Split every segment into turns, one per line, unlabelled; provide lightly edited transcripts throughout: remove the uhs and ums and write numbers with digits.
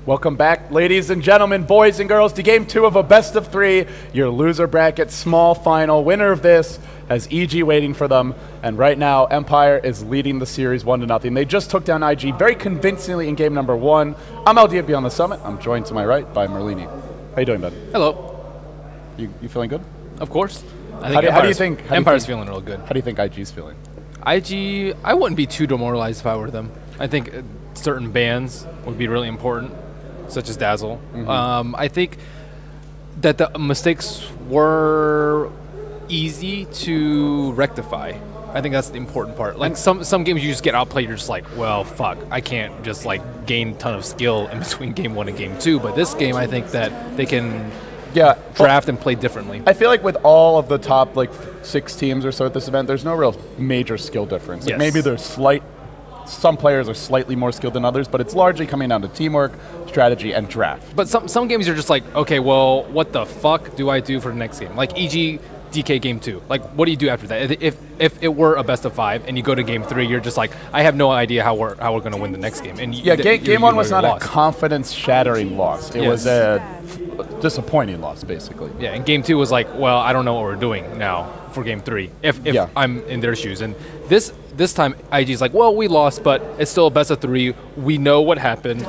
Welcome back, ladies and gentlemen, boys and girls, to Game 2 of a best-of-3, your loser bracket small final. Winner of this has EG waiting for them, and right now, Empire is leading the series 1-0. They just took down IG very convincingly in game number 1. I'm LDFB on the summit. I'm joined to my right by Merlini. How you doing, bud?
Hello.
You feeling good?
Of course.
How do you think
Empire's feeling real good.
How do you think IG's feeling?
IG, I wouldn't be too demoralized if I were them. I think certain bans would be really important, such as Dazzle. I think that the mistakes were easy to rectify. I think that's the important part. Like some games you just get outplayed, you're just like, well, fuck, I can't just like gain a ton of skill in between game 1 and game 2. But this game, I think that they can draft and play differently. I
feel like with all of the top like 6 teams or so at this event, there's no real major skill difference. Like maybe there's some players are slightly more skilled than others, but it's largely coming down to teamwork, strategy, and draft.
But some games you're just like, okay, well, what the fuck do I do for the next game? Like EG DK game 2. Like, what do you do after that? If it were a best of 5 and you go to game 3, you're just like, I have no idea how we're going to win the next game. And
game 1 was not a confidence-shattering loss. It was a disappointing loss, basically.
Yeah, and game 2 was like, well, I don't know what we're doing now for game 3 if I'm in their shoes. And this time IG's like, well, we lost, but it's still a best of 3. We know what happened,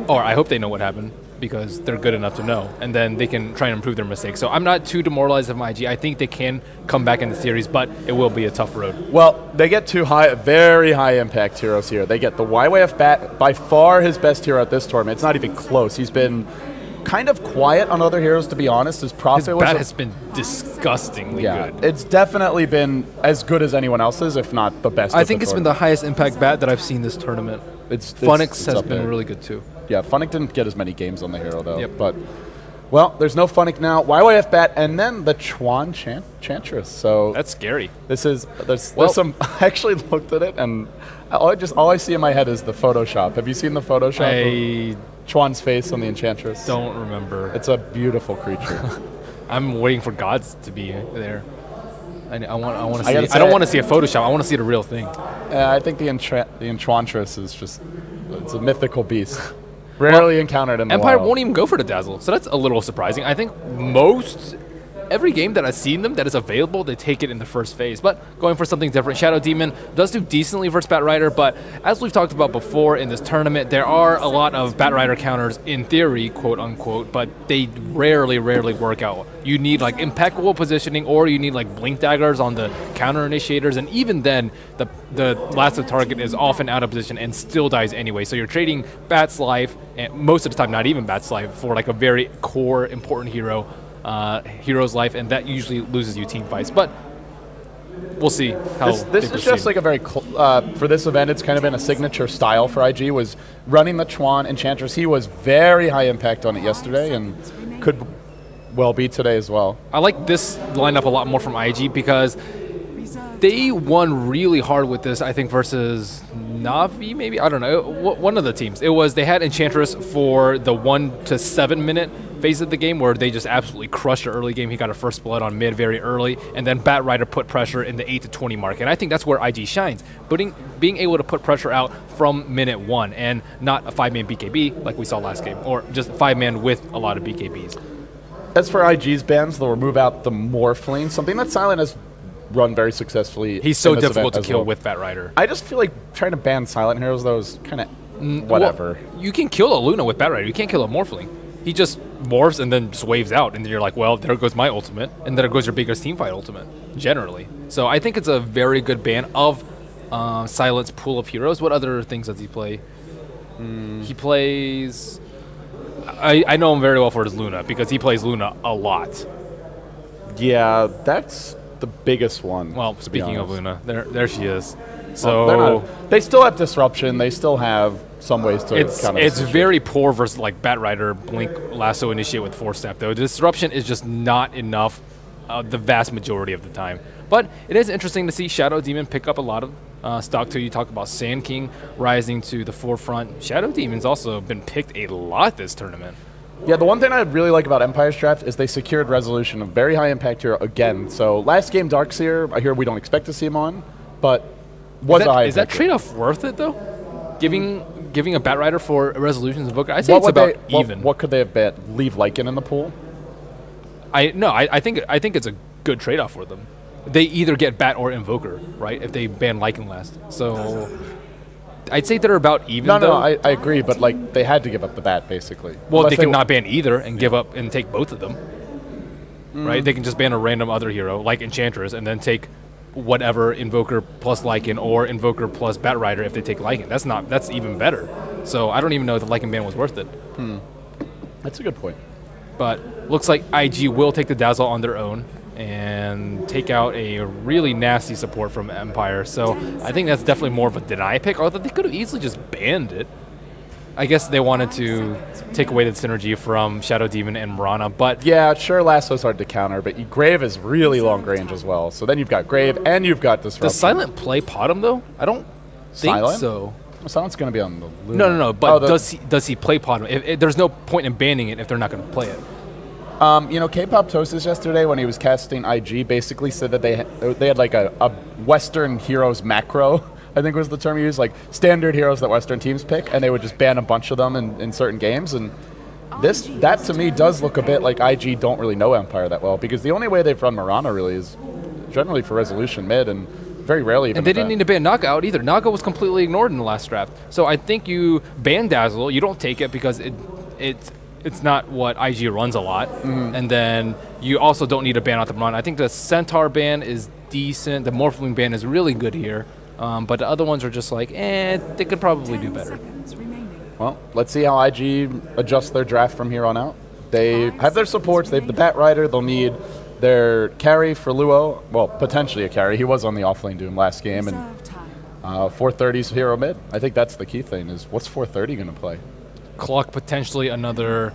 or I hope they know what happened, because they're good enough to know, and then they can try and improve their mistakes. So I'm not too demoralized of IG. I think they can come back in the series, but it will be a tough road.
Well, they get 2 very high impact heroes here. They get the YYF Bat, by far his best hero at this tournament. It's not even close. He's been kind of quiet on other heroes, to be honest. His
bat has been disgustingly good.
It's definitely been as good as anyone else's, if not the best.
I think it's been the highest impact bat that I've seen this tournament. Funix has been really good too.
Yeah, Funix didn't get as many games on the hero though. But well, there's no Funix now. YYF Bat, and then the Chuan Chantress. So
that's scary.
There's some. I actually looked at it, and all I see in my head is the Photoshop. Have you seen the Photoshop? Chuan's face on the Enchantress.
Don't remember.
It's a beautiful creature.
I'm waiting for gods to be there. I want to see. I don't want to see a Photoshop. I want to see the real thing.
I think the Enchantress is it's a mythical beast. Rarely encountered in the
Empire
wild.
won't even go for the Dazzle, so that's a little surprising. I think every game that I've seen them that is available, they take it in the first phase. But going for something different, Shadow Demon does do decently versus Bat Rider, but as we've talked about before in this tournament, there are a lot of Bat Rider counters in theory, quote unquote, but they rarely work out. You need like impeccable positioning, or you need like blink daggers on the counter initiators, and even then, the last of target is often out of position and still dies anyway. So you're trading Bat's life, and most of the time not even Bat's life, for like a very core important hero's life, and that usually loses you team fights. But we'll see how
this is just like a very for this event, it's kind of been a signature style for IG, was running the Chuan Enchantress. He was very high impact on it yesterday and could well be today as well.
I like this lineup a lot more from IG because they won really hard with this, I think, versus Na'Vi, maybe? I don't know. One of the teams. They had Enchantress for the 1 to 7 minute phase of the game where they just absolutely crushed the early game. He got a first blood on mid very early, and then Bat Rider put pressure in the 8 to 20 mark. And I think that's where IG shines, being able to put pressure out from minute 1 and not a 5-man BKB like we saw last game, or just 5-man with a lot of BKBs.
As for IG's bans, they'll remove out the Morphling, something that Silent has run very successfusly.
He's so difficult to kill with Bat Rider.
I just feel like trying to ban Silent heroes, though, is kind of whatever.
Well, you can kill a Luna with Bat Rider. You can't kill a Morphling. He just morphs and then just waves out, and then you're like, well, there goes my ultimate, and there goes your biggest teamfight ultimate, generally. So I think it's a very good ban of Silent's pool of heroes. What other things does he play? He plays... I know him very well for his Luna, because he plays Luna a lot.
Yeah, that's the biggest one.
Well, speaking of Luna, there she is. So
they still have Disruption. They still have some ways to
it's very poor versus like Bat Rider, Blink, Lasso, Initiate with 4-step, though. Disruption is just not enough the vast majority of the time. But it is interesting to see Shadow Demon pick up a lot of stock too. You talk about Sand King rising to the forefront. Shadow Demon's also been picked a lot this tournament.
Yeah, the one thing I really like about Empire's draft is they secured Resolution, a very high impact hero again. So last game, Darkseer, I hear we don't expect to see him on, but was a high impact.
Is that trade-off worth it though? Giving giving a Bat Rider for a Resolutions Invoker, I'd say it's about even.
What could they have banned? Leave Lycan in the pool?
I think it's a good trade-off for them. They either get Bat or Invoker, right? If they ban Lycan last. So I'd say they're about even.
No, I agree, but like they had to give up the Bat basically.
Well, they could not ban either and give up and take both of them. Right? They can just ban a random other hero like Enchantress and then take whatever Invoker plus Lycan or Invoker plus Bat Rider if they take Lycan. That's even better. So I don't even know if the Lycan ban was worth it.
That's a good point.
But looks like IG will take the Dazzle on their own and take out a really nasty support from Empire. So I think that's definitely more of a deny pick, although they could have easily just banned it. I guess they wanted to take away the synergy from Shadow Demon and Mirana, but...
Yeah, sure, Lasso's hard to counter, but Grave is really long range as well. So then you've got Grave and you've got Disruption.
Does Silent play pot him, though? I don't think so.
Well, Silent's going to be on the Luna.
No, but does he play pot him? There's no point in banning it if they're not going to play it.
You know, K-Pop Tosis yesterday when he was casting IG basically said that they had like a Western heroes macro, I think was the term he used, like standard heroes that Western teams pick, and they would just ban a bunch of them in certain games. And that to me does look a bit like IG don't really know Empire that well, because the only way they've run Mirana really is generally for resolution mid, and very rarely even.
And they didn't need to ban Naga out either. Naga was completely ignored in the last draft. So I think you ban Dazzle, you don't take it because it's not what IG runs a lot, and then you also don't need to ban out the Mirana. I think the Centaur ban is decent. The Morphling ban is really good here. But the other ones are just like, they could probably do better.
Well, let's see how IG adjusts their draft from here on out. They have their supports. They have the Bat Rider. They'll need their carry for Luo. Well, potentially a carry. He was on the offlane Doom last game. And 430's hero mid. I think that's the key thing is what's 430 going to play?
Clock potentially another...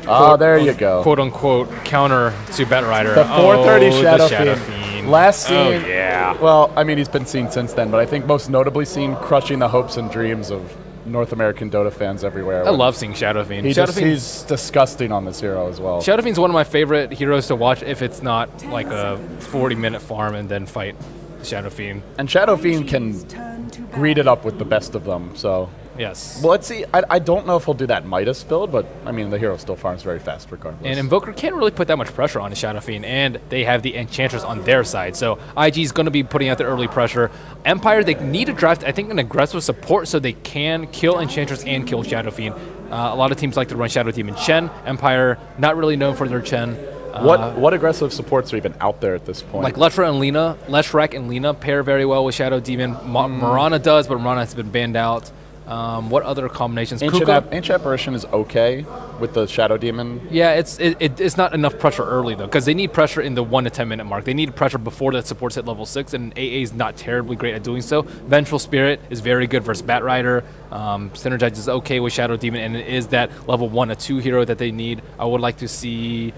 there you go.
Quote-unquote counter to Bat Rider.
The 430 Shadow Fiend.
Fiend.
Last seen.
Oh, yeah.
Well, I mean, he's been seen since then, but I think most notably seen crushing the hopes and dreams of North American Dota fans everywhere.
I love seeing Shadow Fiend.
He's disgusting on this hero as well.
Shadow Fiend's one of my favorite heroes to watch if it's not like a 40-minute farm and then fight Shadow Fiend. And
Shadow Fiend can greet it up with the best of them, so...
Yes.
Well, let's see. I don't know if he'll do that Midas build, but, I mean, the hero still farms very fast regardless.
And Invoker can't really put that much pressure on Shadow Fiend, and they have the Enchantress on their side. So IG's going to be putting out the early pressure. Empire, they need to draft, I think, an aggressive support so they can kill Enchantress and kill Shadow Fiend. A lot of teams like to run Shadow Demon Chen. Empire, not really known for their Chen.
What aggressive supports are even out there at this point?
Like Leshrac and Lina pair very well with Shadow Demon. Mirana does, but Mirana has been banned out. What other combinations?
Ancient Apparition is okay with the Shadow Demon.
Yeah, it's not enough pressure early, though, because they need pressure in the 1 to 10 minute mark. They need pressure before that supports hit level 6, and AA is not terribly great at doing so. Vengeful Spirit is very good versus Bat Rider. Synergize is okay with Shadow Demon, and it is that level 1 to 2 hero that they need. I would like to see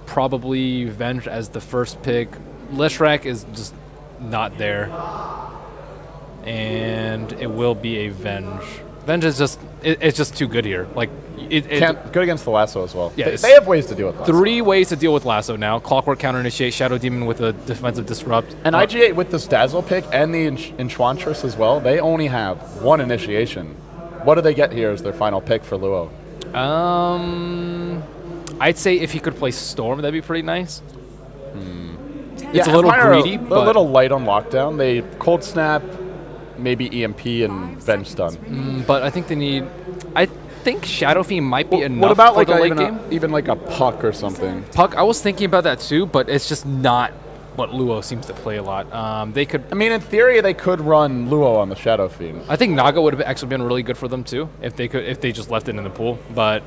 probably Venge as the first pick. Leshrac is just not there. And it will be a Venge. Venge is just, it's just too good here. Like,
good against the Lasso as well.
Yeah,
they have ways to deal with Lasso.
3 ways to deal with Lasso now. Clockwork Counter Initiate, Shadow Demon with a defensive Disrupt.
And IG8 with this Dazzle pick and the Enchantress as well, they only have 1 initiation. What do they get here as their final pick for Luo?
I'd say if he could play Storm, that'd be pretty nice.
It's
a little greedy,
but a little light on lockdown. They Cold Snap, maybe EMP and Venge Stun.
But I think they need... I think Shadow Fiend might be enough
what about
for
like
the late game.
Even like a Puck or something?
Puck, I was thinking about that too, but it's just not what Luo seems to play a lot. They could...
I mean, in theory, they could run Luo on the Shadow Fiend.
I think Naga would have actually been really good for them too, if they just left it in the pool. But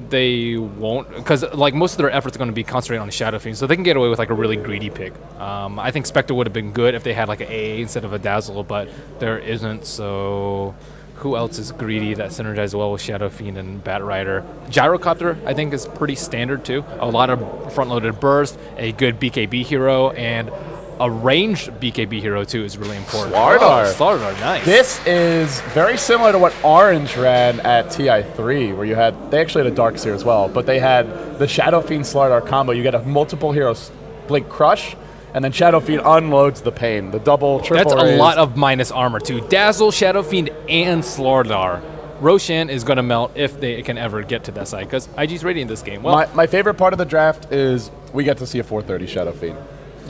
they won't, because like most of their efforts are going to be concentrated on the Shadow Fiend, so they can get away with like a really greedy pick. I think Spectre would have been good if they had like an AA instead of a Dazzle, but there isn't. So who else is greedy that synergizes well with Shadow Fiend and Bat Rider? Gyrocopter, I think, is pretty standard too. A lot of front-loaded burst, a good BKB hero, and a ranged BKB hero too is really important.
Starladder.
Oh, Starladder, nice.
This is very similar to what Orange ran at TI3, where they actually had a Darkseer as well, but they had the Shadow Fiend Starladder combo. You get a multiple heroes Blink Crush, and then Shadow Fiend unloads the pain. The double, triple
That's
raise.
A lot of minus armor too. Dazzle, Shadow Fiend, and Starladder. Roshan is going to melt if they can ever get to that side, because IG's ready in this game. Well,
my favorite part of the draft is we get to see a 430 Shadow Fiend.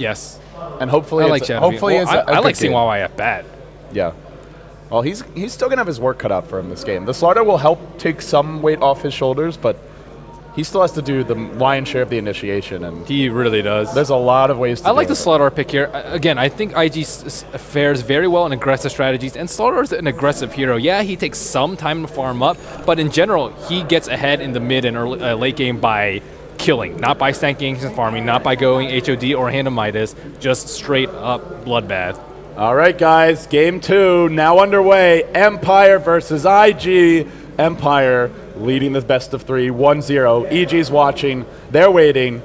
yes.
And hopefully,
I like Shadow Fiend. Well, I like seeing YYF bad.
Yeah. Well, he's still going to have his work cut out for him this game. The Starladder will help take some weight off his shoulders, but he still has to do the lion's share of the initiation. And
he really does.
There's a lot of ways to
I like the Starladder pick here. Again, I think IG fares very well in aggressive strategies, and Starladder's an aggressive hero. Yeah, he takes some time to farm up, but in general, he gets ahead in the mid and early, late game by killing, not by stanking and farming, not by going HOD or Hand of Midas, just straight up bloodbath.
All right, guys, game 2 now underway. Empire versus IG. Empire leading the best of 3, 1-0. EG's watching, they're waiting,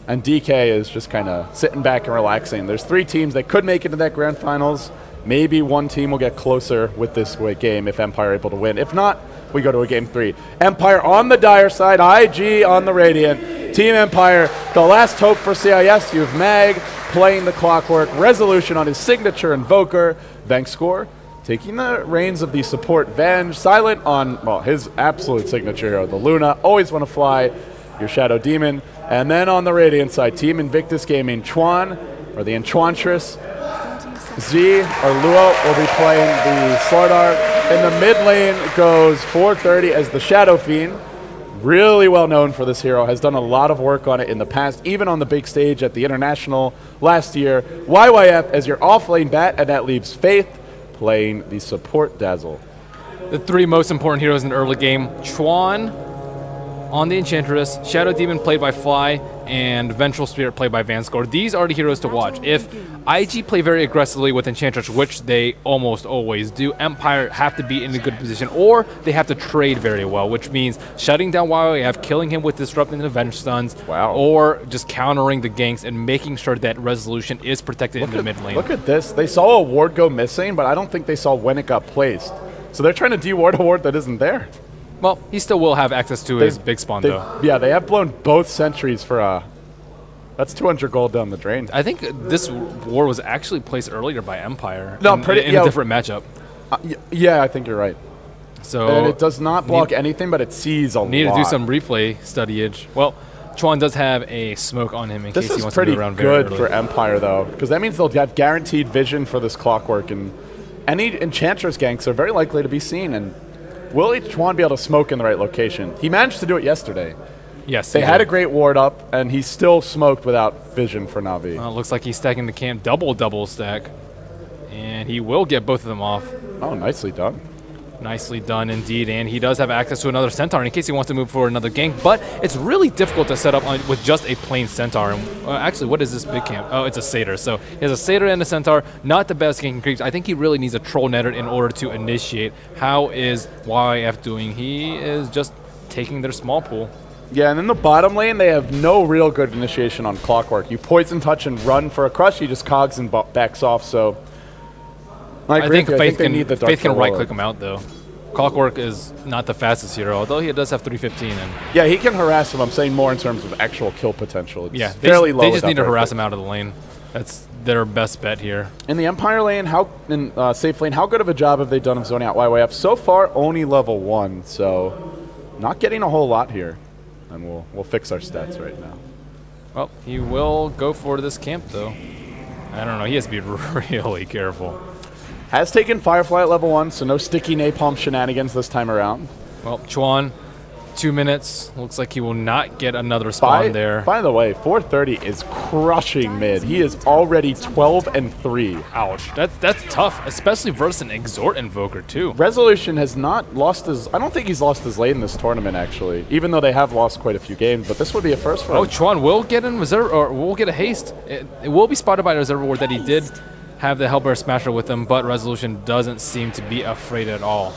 and DK is just kind of sitting back and relaxing. There's 3 teams that could make it to that grand finals. Maybe one team will get closer with this game if Empire are able to win. If not, we go to a game 3. Empire on the dire side, IG on the Radiant. Team Empire, the last hope for CIS. You have Mag playing the Clockwork, Resolution on his signature Invoker, Vengscore taking the reins of the support Venge, Silent on, well, his absolute signature hero, the Luna, always want to fly, your Shadow Demon. And then on the Radiant side, Team Invictus Gaming, Chuan, or the Enchantress, Z or Luo will be playing the Starladder. In the mid lane goes 430 as the Shadow Fiend. Really well known for this hero, has done a lot of work on it in the past, even on the big stage at the International last year. YYF as your off-lane bat, and that leaves Faith playing the support Dazzle.
The 3 most important heroes in the early game, Chuan on the Enchantress, Shadow Demon played by Fly, and Vengeful Spirit played by Vanscore. These are the heroes to watch. If IG play very aggressively with Enchantress, which they almost always do, Empire have to be in a good position, or they have to trade very well, which means shutting down YYF, killing him with Disrupt and Avenge Stuns, or just countering the ganks and making sure that Resolution is protected in the mid lane.
Look at this. They saw a ward go missing, but I don't think they saw when it got placed. So they're trying to de-ward a ward that isn't there.
Well, he still will have access to his big spawn, though.
Yeah, they have blown both sentries for, that's 200 gold down the drain.
I think this war was actually placed earlier by Empire
in
a different matchup.
Yeah, I think you're right.
So
and it does not block anything, but it sees a lot.
Need to do some replay studyage. Well, Chuan does have a smoke on him in case he wants to move around very early.
This is pretty good for Empire, though, because that means they'll have guaranteed vision for this Clockwork, and any Enchantress ganks are very likely to be seen, and will Chuan be able to smoke in the right location? He managed to do it yesterday.
Yes.
They had a great ward up, and he still smoked without vision for Na'Vi.
Well, it looks like he's stacking the camp double stack, and he will get both of them off.
Oh, nicely done.
Nicely done indeed, and he does have access to another Centaur in case he wants to move for another gank, but it's really difficult to set up with just a plain Centaur. And, actually, what is this big camp? Oh, it's a Satyr. So he has a Satyr and a Centaur, not the best ganking creeps. I think he really needs a Troll Netter in order to initiate. How is YF doing? He is just taking their small pool.
Yeah, and in the bottom lane, they have no real good initiation on Clockwork. You Poison Touch and run for a crush, he just cogs and backs off, so...
I think Faith can right-click him out, though. Clockwork is not the fastest hero, although he does have 315. And
yeah, he can harass him. I'm saying more in terms of actual kill potential. It's
yeah,
fairly low.
They just need to harass him out of the lane. That's their best bet here.
In the Empire lane, safe lane, how good of a job have they done of zoning out YYF? So far, only level 1, so not getting a whole lot here. And we'll fix our stats right now.
Well, he will go for this camp, though. I don't know. He has to be really careful.
Has taken Firefly at level 1, so no sticky napalm shenanigans this time around.
Well, Chuan, 2 minutes. Looks like he will not get another spawn there.
By the way, 430 is crushing mid. He is already 12-3.
Ouch. That's tough, especially versus an Exhort Invoker, too.
Resolution has not lost his... I don't think he's lost his lane in this tournament, actually, even though they have lost quite a few games, but this would be a first for him.
Oh, Chuan will get in reserve, or will get a haste. It will be spotted by the reserve ward that he did have the Hellbear Smasher with him, but Resolution doesn't seem to be afraid at all.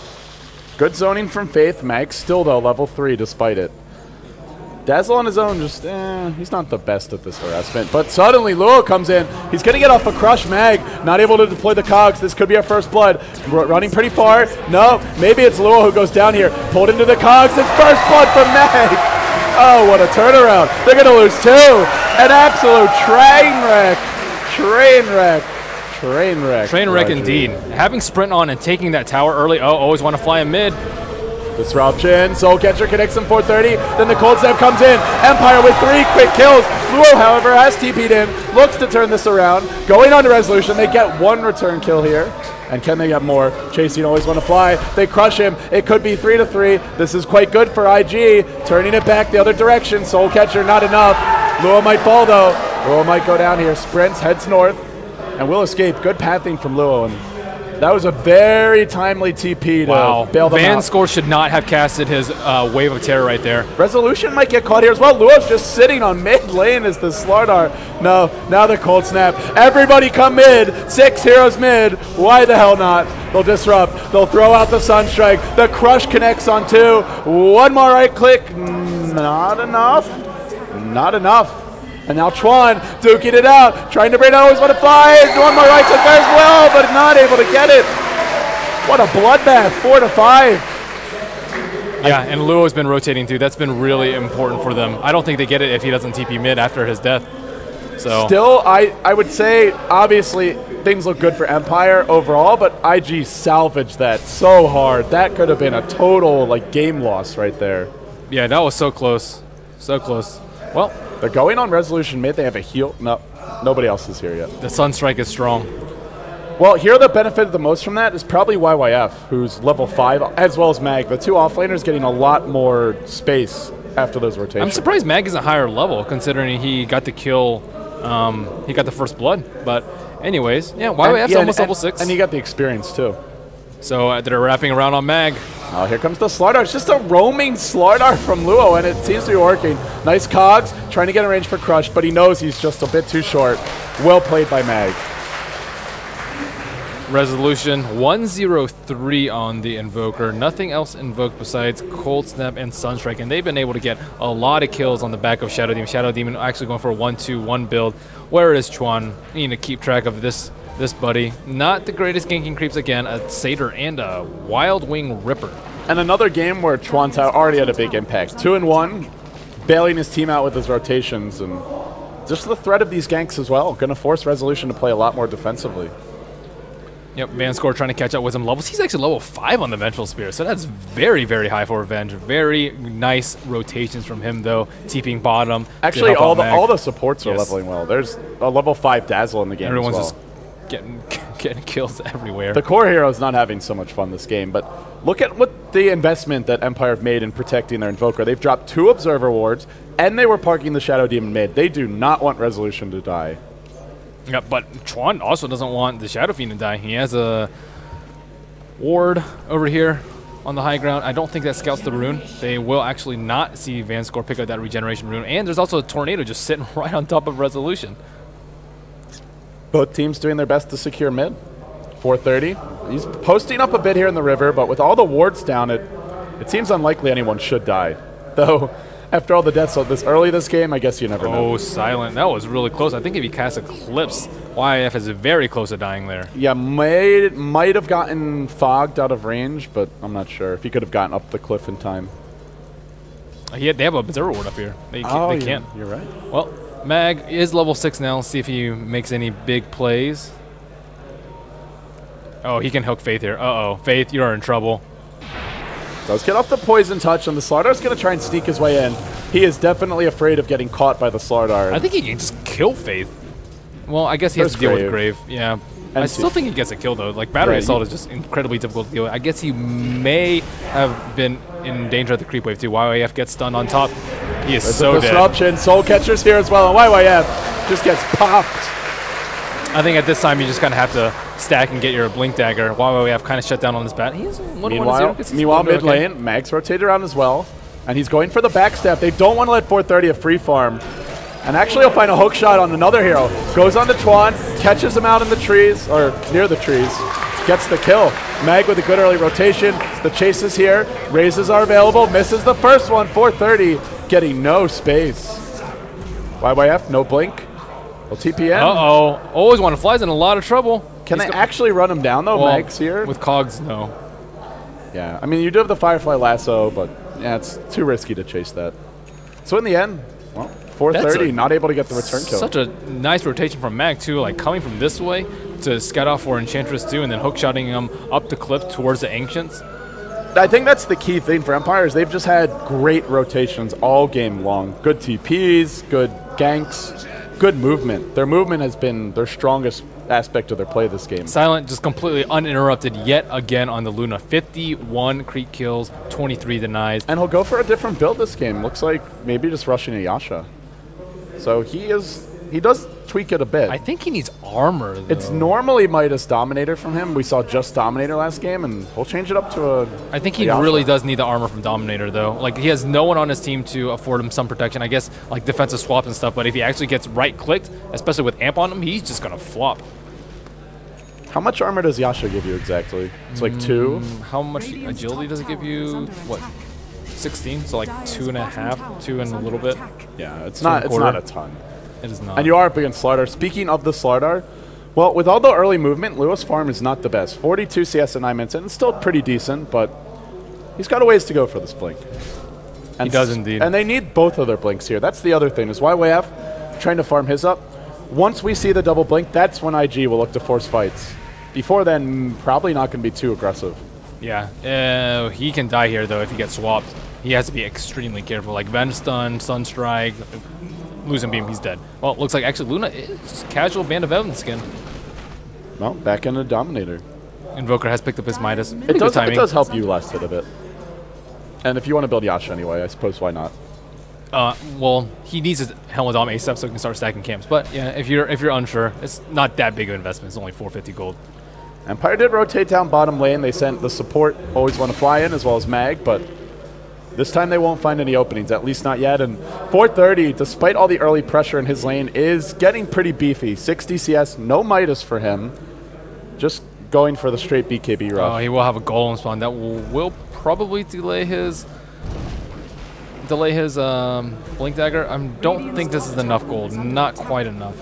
Good zoning from Faith. Mag still, though, level 3 despite it. Dazzle on his own, just, he's not the best at this harassment. But suddenly, Luo comes in. He's going to get off a crush. Mag, not able to deploy the cogs. This could be our first blood. Running pretty far. No, maybe it's Luo who goes down here. Pulled into the cogs, and first blood from Mag. Oh, what a turnaround. They're going to lose 2. An absolute train wreck. Train wreck. Train wreck.
Train wreck indeed. Having sprint on and taking that tower early. Oh, always want to fly in mid.
Disruption, Soul Catcher connects him 430, then the Cold Snap comes in. Empire with 3 quick kills. Luo, however, has TP'd in, looks to turn this around. Going on to Resolution, they get 1 return kill here. And can they get more? Chasing always want to fly. They crush him. It could be 3-3. This is quite good for IG. Turning it back the other direction. Soul Catcher, not enough. Luo might fall, though. Luo might go down here. Sprints, heads north, and will escape. Good pathing from Luo. And that was a very timely TP to bail them out.
Vanscore should not have casted his Wave of Terror right there.
Resolution might get caught here as well. Luo's just sitting on mid lane as the Starladder. No, now the Cold Snap. Everybody come mid. 6 heroes mid. Why the hell not? They'll disrupt. They'll throw out the Sunstrike. The Crush connects on 2. 1 more right click. Not enough. Not enough. And now Chuan duking it out, trying to bring out always want to fly. 1 more right click as well, but not able to get it. What a bloodbath, 4-5.
Yeah, and Luo's been rotating too. That's been really important for them. I don't think they get it if he doesn't TP mid after his death. So
still, I would say, obviously, things look good for Empire overall, but IG salvaged that so hard. That could have been a total game loss right there.
Yeah, that was so close. So close. Well,
they're going on Resolution mid. They have a heal. No, nobody else is here yet.
The Sunstrike is strong.
Well, here the benefit the most from that is probably YYF, who's level 5, as well as Mag. The 2 offlaners getting a lot more space after those rotations.
I'm surprised Mag isn't higher level, considering he got the kill. He got the first blood. But anyways, yeah, YYF's almost level 6.
And he got the experience, too.
So they're wrapping around on Mag.
Oh, here comes the Starladder. It's just a roaming Starladder from Luo, and it seems to be working. Nice cogs, trying to get in range for Crush, but he knows he's just a bit too short. Well played by Mag.
Resolution 103 on the Invoker. Nothing else invoked besides Cold Snap and Sunstrike, and they've been able to get a lot of kills on the back of Shadow Demon. Shadow Demon actually going for a 1-2-1 build. Where is Chuan? We need to keep track of this buddy. Not the greatest ganking creeps again. A Satyr and a Wild Wing Ripper.
And another game where Chuan's already had a big impact. 2-1, bailing his team out with his rotations, and just the threat of these ganks as well. Going to force Resolution to play a lot more defensively.
Yep, Vanscore trying to catch up with some levels. He's actually level 5 on the Vengeful Spear, so that's very, very high for Revenge. Very nice rotations from him, though. TPing bottom.
Actually, all the supports are leveling well. There's a level 5 Dazzle in the game
Everyone's
as well.
Just getting kills everywhere.
The core hero's not having so much fun this game, but look at what the investment that Empire have made in protecting their Invoker. They've dropped 2 Observer wards, and they were parking the Shadow Demon mid. They do not want Resolution to die.
Yeah, but Chuan also doesn't want the Shadow Fiend to die. He has a ward over here on the high ground. I don't think that scouts the rune. They will actually not see Vanscore pick up that regeneration rune. And there's also a Tornado just sitting right on top of Resolution.
Both teams doing their best to secure mid. 430. He's posting up a bit here in the river, but with all the wards down, it seems unlikely anyone should die. Though, after all the deaths this early this game, I guess you never know.
Oh, Silent. That was really close. I think if he casts Eclipse, YF is very close to dying there.
Yeah, might have gotten fogged out of range, but I'm not sure if he could have gotten up the cliff in time.
They have a Observer Ward up here. They can't.
You're right.
Well, Mag is level 6 now. Let's see if he makes any big plays. Oh, he can hook Faith here. Uh-oh. Faith, you are in trouble.
Does get off the Poison Touch, and the Stardar's going to try and sneak his way in. He is definitely afraid of getting caught by the Starladder.
I think he can just kill Faith. Well, I guess he has to deal with Grave. Yeah. I still think he gets a kill, though. Like, Battery Assault is just incredibly difficult to deal with. I guess he may have been in danger at the creep wave, too. YYF gets stunned on top. He is so dead.
Disruption. Soul Catcher's here as well, and YYF just gets popped.
I think at this time you just kind of have to stack and get your Blink Dagger. YYF kind of shut down on this bat. He's 1-1-0.
Meanwhile, mid lane, Mag's rotated around as well, and he's going for the backstep. They don't want to let 430 a free farm. And actually, he'll find a hook shot on another hero. Goes on to Chuan, catches him out in the trees, or near the trees, gets the kill. Mag with a good early rotation. The chase is here. Raises are available. Misses the first one. 430 getting no space. YYF, no blink. Well, TPN.
Uh-oh. Always want to fly's in a lot of trouble.
Can they actually run him down, though?
Well,
Mag's here?
With Cogs, no.
Yeah, I mean, you do have the Firefly Lasso, but yeah, it's too risky to chase that. So in the end, well, 430, not able to get the return kill.
Such a nice rotation from Mag, too, like coming from this way to scout out for Enchantress, too, and then hookshotting him up the cliff towards the Ancients.
I think that's the key thing for Empire is they've just had great rotations all game long. Good TPs, good ganks, good movement. Their movement has been their strongest aspect of their play this game.
Silent just completely uninterrupted yet again on the Luna. 51 creep kills, 23 denies.
And he'll go for a different build this game. Looks like maybe just rushing a Yasha. So he does tweak it a bit.
I think he needs armor, though.
It's normally Midas Dominator from him. We saw just Dominator last game, and we'll change it up to a
I think he
Yasha.
really does need the armor from Dominator, though. Like, he has no one on his team to afford him some protection. I guess, like, defensive swap and stuff, but if he actually gets right-clicked, especially with Amp on him, he's just going to flop.
How much armor does Yasha give you exactly? It's like 2?
How much agility does it give you? What, 16? So, like, 2.5, 2 and a little bit?
Yeah, it's
Two and
not
a quarter.
a ton.
It is not.
And you are up against Starladder. Speaking of the Starladder, well, with all the early movement, Lewis Farm is not the best. 42 CS in 9 minutes, and it's still pretty decent, but he's got a ways to go for this blink. And
he does indeed.
And they need both of their blinks here. That's the other thing, is YYF trying to farm his up. Once we see the double blink, that's when IG will look to force fights. Before then, probably not going to be too aggressive.
Yeah, he can die here, though, if he gets swapped. He has to be extremely careful. Like, Venge Stun, Sunstrike, losing beam, he's dead. Well, it looks like actually Luna is casual Band of Evans skin.
Well, back into Dominator.
Invoker has picked up his Midas.
It does help you last hit a bit. And if you want to build Yasha anyway, I suppose why not?
Well, he needs his Helmet Dom ASAP so he can start stacking camps. But yeah, if you're unsure, it's not that big of an investment. It's only 450 gold.
Empire did rotate down bottom lane. They sent the support always want to fly in as well as Mag, but this time they won't find any openings, at least not yet. And 430, despite all the early pressure in his lane, is getting pretty beefy. 60 CS, no Midas for him. Just going for the straight BKB rush.
Oh, he will have a golem spawn. That will probably delay his Blink Dagger. I don't think this is enough gold. Not quite enough.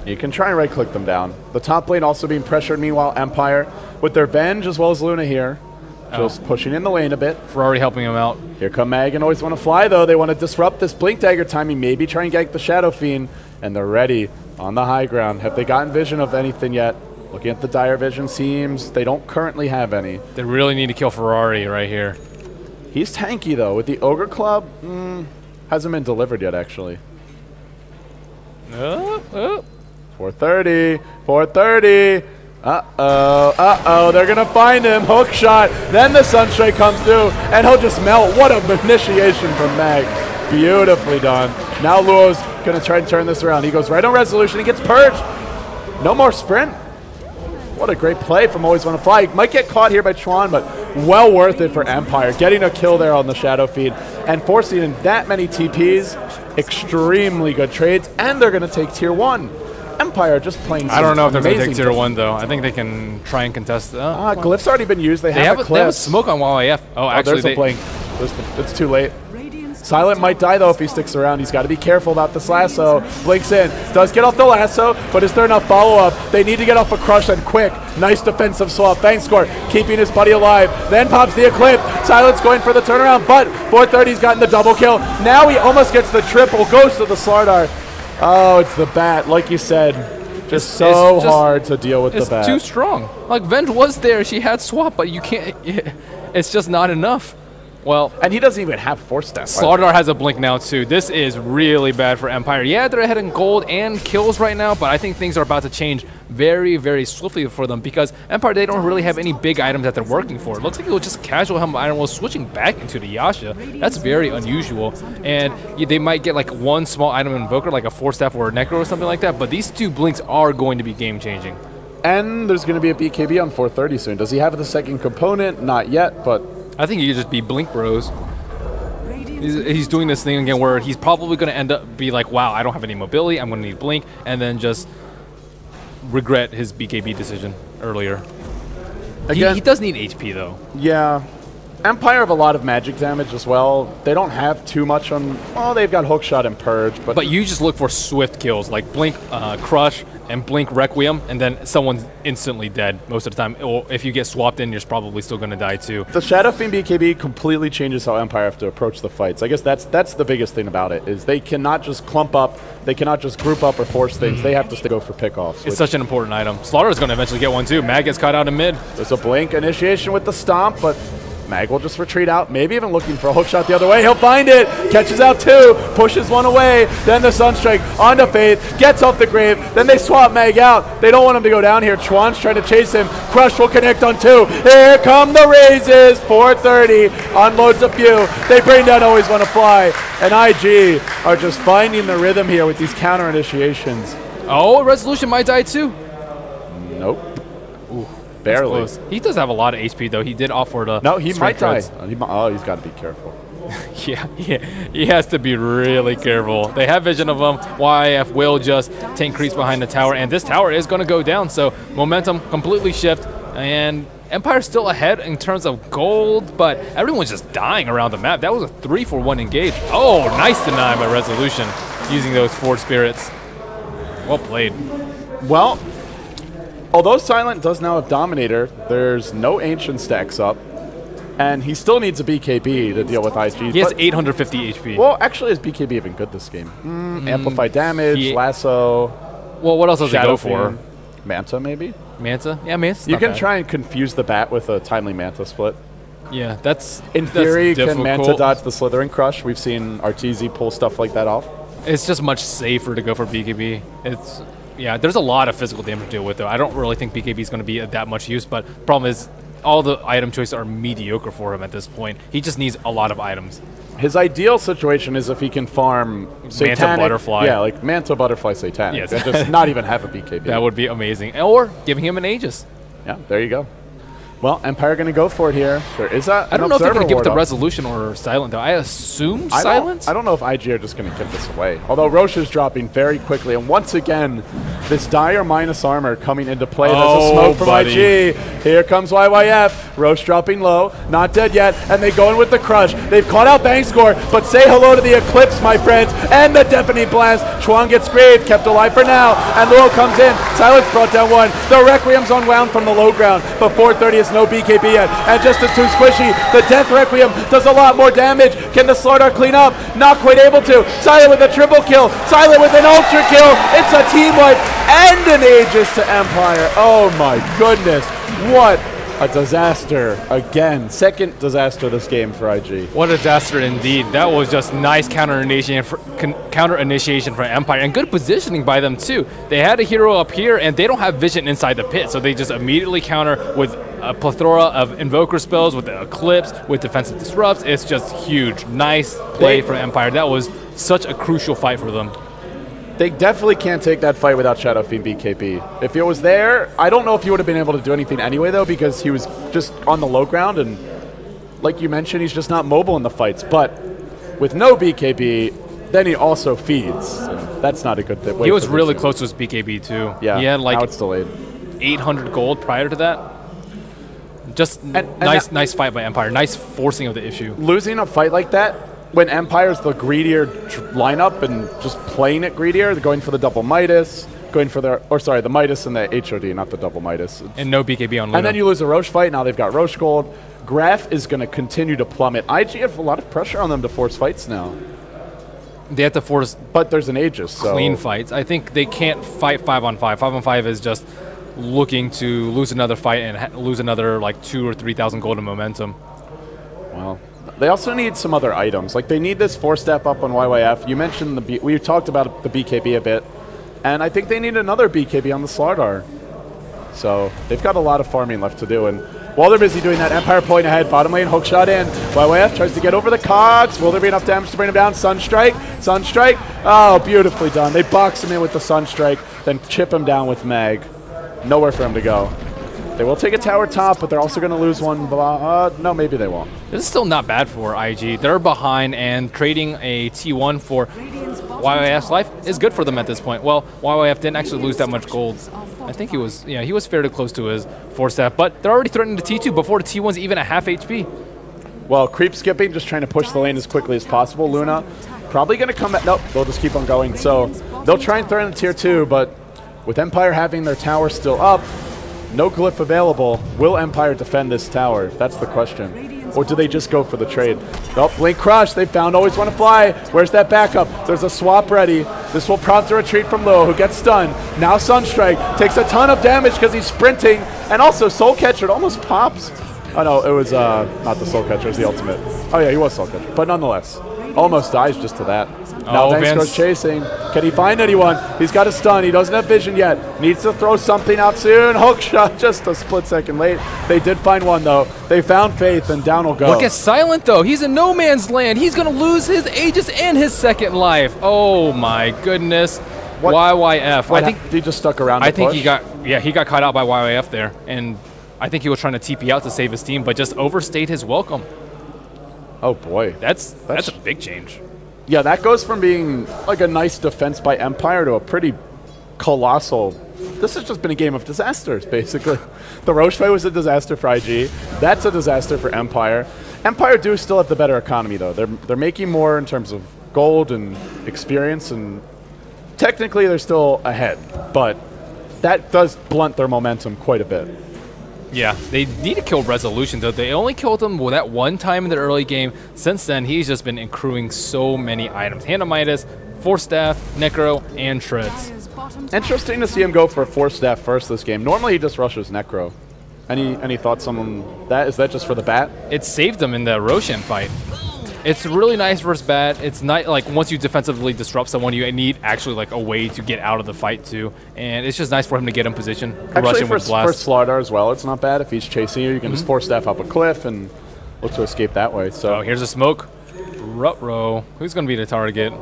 You can try and right-click them down. The top lane also being pressured, meanwhile, Empire, with their Venge as well as Luna here. Just pushing in the lane a bit.
Ferrari helping him out.
Here come Mag and always want to fly, though. They want to disrupt this Blink Dagger timing, maybe try and gank the Shadow Fiend, and they're ready on the high ground. Have they gotten vision of anything yet? Looking at the dire vision, seems they don't currently have any.
They really need to kill Ferrari right here.
He's tanky, though. With the Ogre Club, hasn't been delivered yet, actually. 430, 430. Uh-oh, they're going to find him. Hook shot. Then the Sunstrike comes through, and he'll just melt. What an initiation from Mag. Beautifully done. Now Luo's going to try and turn this around. He goes right on resolution. He gets purged. No more sprint. What a great play from Always Want to Fly. Might get caught here by Chuan, but well worth it for Empire. Getting a kill there on the Shadow Feed and forcing in that many TPs. Extremely good trades, and they're going to take tier 1. Empire just playing some
I don't know if they're going to take
amazing
tier 1, though. I think they can try and contest.
Glyph's already been used. They have a
they have a
cliff.
smoke on YYF. Oh, actually,
there's a blink. It's too late. Silent might die, though, if he sticks around. He's got to be careful about this lasso. Blinks in. Does get off the lasso, but is there enough follow-up? They need to get off a crush and quick. Nice defensive swap. Fang score, keeping his buddy alive. Then pops the Eclipse. Silent's going for the turnaround, but 430's gotten the double kill. Now he almost gets the triple. Goes to the Starladder. Oh, it's the bat. Like you said, just so hard to deal with the bat.
It's too strong. Like, Venge was there. She had swap, but you can't. It's just not enough. Well,
and he doesn't even have force step.
Starladder has a blink now too. This is really bad for Empire. Yeah, they're ahead in gold and kills right now, but I think things are about to change very, very swiftly for them because Empire, they don't really have any big items that they're working for. It looks like it was just casual helmet item was switching back into the Yasha. That's very unusual. And they might get like one small item Invoker, like a Force Staff or a Necro or something like that, but these two blinks are going to be game changing.
And there's going to be a BKB on 430 soon. Does he have the second component? Not yet, but
I think he could just be Blink Bros. He's doing this thing again where he's probably going to end up be like, wow, I don't have any mobility, I'm going to need Blink, and then just regret his BKB decision earlier. Again, he does need HP, though. Yeah.
Empire have a lot of magic damage as well. They don't have too much on... Oh, they've got Hookshot and Purge, but...
But you just look for swift kills, like Blink Crush and Blink Requiem, and then someone's instantly dead most of the time. Or if you get swapped in, you're probably still going to die, too.
The Shadow Fiend BKB completely changes how Empire have to approach the fights. I guess that's the biggest thing about it, is they cannot just clump up, they cannot just group up or force things. They have to go for pickoffs.
It's such an important item. Slaughter is going to eventually get one, too. Mag gets caught out in mid.
There's a Blink initiation with the Stomp, but... Mag will just retreat out, maybe even looking for a hook shot the other way. He'll find it, catches out 2, pushes 1 away, then the Sunstrike onto Faith, gets off the Grave, then they swap Mag out. They don't want him to go down here. Chuan's trying to chase him. Crush will connect on 2. Here come the raises, 430, unloads a few. They bring down Always Wanna Fly, and IG are just finding the rhythm here with these counter initiations.
Oh, Resolution might die too.
Nope.
Ooh,
barely.
He does have a lot of HP though. He did offer to.
No, he might die. Oh, he's got to be careful.
Yeah, he has to be really careful. They have vision of him. YF will just tank creeps behind the tower, and this tower is going to go down, so momentum completely shift, and Empire's still ahead in terms of gold, but everyone's just dying around the map. That was a 3-for-1 engage. Oh, nice deny by Resolution using those 4 spirits. Well played.
Well, although Silent does now have Dominator, there's no Ancient stacks up. And he still needs a BKB to deal with IG.
He has 850 HP.
Well, actually, is BKB even good this game? Amplify damage, Lasso.
Well, what else does he go for?
Manta, maybe?
Manta? Yeah, Manta's
You
not
can
bad.
try and confuse the bat with a timely Manta split.
Yeah, that's
In theory,
that's
can Manta dodge the Slithering Crush? We've seen Arteezy pull stuff like that off.
It's just much safer to go for BKB. It's yeah, there's a lot of physical damage to deal with though. I don't really think BKB is going to be that much use, but the problem is all the item choices are mediocre for him at this point. He just needs a lot of items.
His ideal situation is if he can farm Satanic.
Manta Butterfly.
Yeah, like Manta Butterfly Satanic.
Yes.
And just not even have a BKB.
That would be amazing. Or giving him an Aegis.
Yeah, there you go. Well, Empire going to go for it here. There is a
I don't know if they're going to give it to
up.
Resolution or Silent, though. I assume Silent?
I don't know if IG are just going to give this away. Although Roche is dropping very quickly. And once again, this Dire minus armor coming into play. There's a smoke from IG. Here comes YYF. Roche dropping low. Not dead yet. And they go in with the crush. They've caught out Bang Score. But say hello to the Eclipse, my friends. And the Deafening Blast. Chuan gets graved. Kept alive for now. And Luo comes in. Silence brought down 1. The Requiem's unwound from the low ground. But 430 is no BKB yet. And just a 2 squishy. The Death Requiem does a lot more damage. Can the Starladder clean up? Not quite able to. Silent with a triple kill. Silent with an ultra kill. It's a team wipe and an Aegis to Empire. Oh my goodness. What a disaster. Again, second disaster this game for IG.
What a disaster indeed. That was just nice counter initiation for Empire, and good positioning by them too. They had a hero up here, and they don't have vision inside the pit, so they just immediately counter with a plethora of Invoker spells, with the Eclipse, with defensive disrupts. It's just huge. Nice play for Empire. That was such a crucial fight for them.
They definitely can't take that fight without Shadow Fiend BKB. If it was there, I don't know if he would have been able to do anything anyway, though, because he was just on the low ground, and like you mentioned, he's just not mobile in the fights. But with no BKB, then he also feeds. That's not a good thing.
He was really close to his BKB, too.
Yeah,
he had like
now it's delayed.
800 gold prior to that. Just nice fight by Empire. Nice forcing of the issue.
Losing a fight like that, when Empire's the greedier lineup and just playing it greedier, they're going for the double Midas, going for their, or sorry, the Midas and the HOD, not the double Midas.
And no BKB on Luna.
And then you lose a Roche fight, now they've got Roche gold. Graph is going to continue to plummet. IG have a lot of pressure on them to force fights now.
They have to force
but there's an Aegis, so
clean fights. I think they can't fight 5-on-5. 5-on-5 is just looking to lose another fight and lose another like 2,000 or 3,000 gold in momentum.
Well, they also need some other items. Like, they need this 4-step up on YYF. You mentioned we talked about the BKB a bit, and I think they need another BKB on the Starladder. So they've got a lot of farming left to do, and while they're busy doing that, Empire point ahead, bottom lane, hook shot in. YYF tries to get over the cogs. Will there be enough damage to bring him down? Sunstrike, Sunstrike. Oh, beautifully done. They box him in with the Sunstrike, then chip him down with Mag. Nowhere for him to go. They will take a tower top, but they're also going to lose one. No, maybe they won't.
This is still not bad for IG. They're behind, and trading a T1 for YYF's life is good for them at this point. Well, YYF didn't actually lose that much gold. I think he was fairly close to his 4-step, but they're already threatening the T2 before the T1's even at half HP.
Well, creep skipping, just trying to push the lane as quickly as possible. Luna probably going to come back. Nope, they'll just keep on going. So they'll try and threaten the tier 2, but with Empire having their tower still up, no glyph available, will Empire defend this tower? That's the question. Or do they just go for the trade? Oh, Blink Crush, they found Always Wanna Fly. Where's that backup? There's a swap ready. This will prompt a retreat from Luo, who gets stunned. Now Sunstrike takes a ton of damage because he's sprinting. And also Soul Catcher, it almost pops. Oh no, it was not the Soul Catcher, it was the ultimate. Oh yeah, he was Soul Catcher, but nonetheless. Almost dies just to that. Now Vance goes chasing. Can he find anyone? He's got a stun. He doesn't have vision yet. Needs to throw something out soon. Hook shot just a split second late. They did find one, though. They found Faith, and down will go.
Look at Silent, though. He's in no man's land. He's going to lose his Aegis and his second life. Oh, my goodness. What? YYF.
I think he just stuck around.
I think he got caught out by YYF there. And I think he was trying to TP out to save his team, but just overstayed his welcome.
Oh, boy.
That's a big change.
Yeah, that goes from being like a nice defense by Empire to a pretty colossal. This has just been a game of disasters, basically. The Roche fight was a disaster for IG. That's a disaster for Empire. Empire do still have the better economy, though. They're making more in terms of gold and experience, and technically they're still ahead. But that does blunt their momentum quite a bit.
Yeah, they need to kill Resolution, though. They only killed him that one time in the early game. Since then, he's just been accruing so many items. Hand of Midas, Force Staff, Necro, and Shreds.
Interesting to see him go for a Force Staff first this game. Normally, he just rushes Necro. Any thoughts on that? Is that just for the bat?
It saved him in the Roshan fight. It's really nice versus bat. It's not like once you defensively disrupt someone, you need actually like a way to get out of the fight too. And it's just nice for him to get in position.
Actually, for Starladder as well, it's not bad. If he's chasing you, you can just Force Staff up a cliff and look to escape that way. So
here's a smoke. Ruh-roh. Who's going to be the target?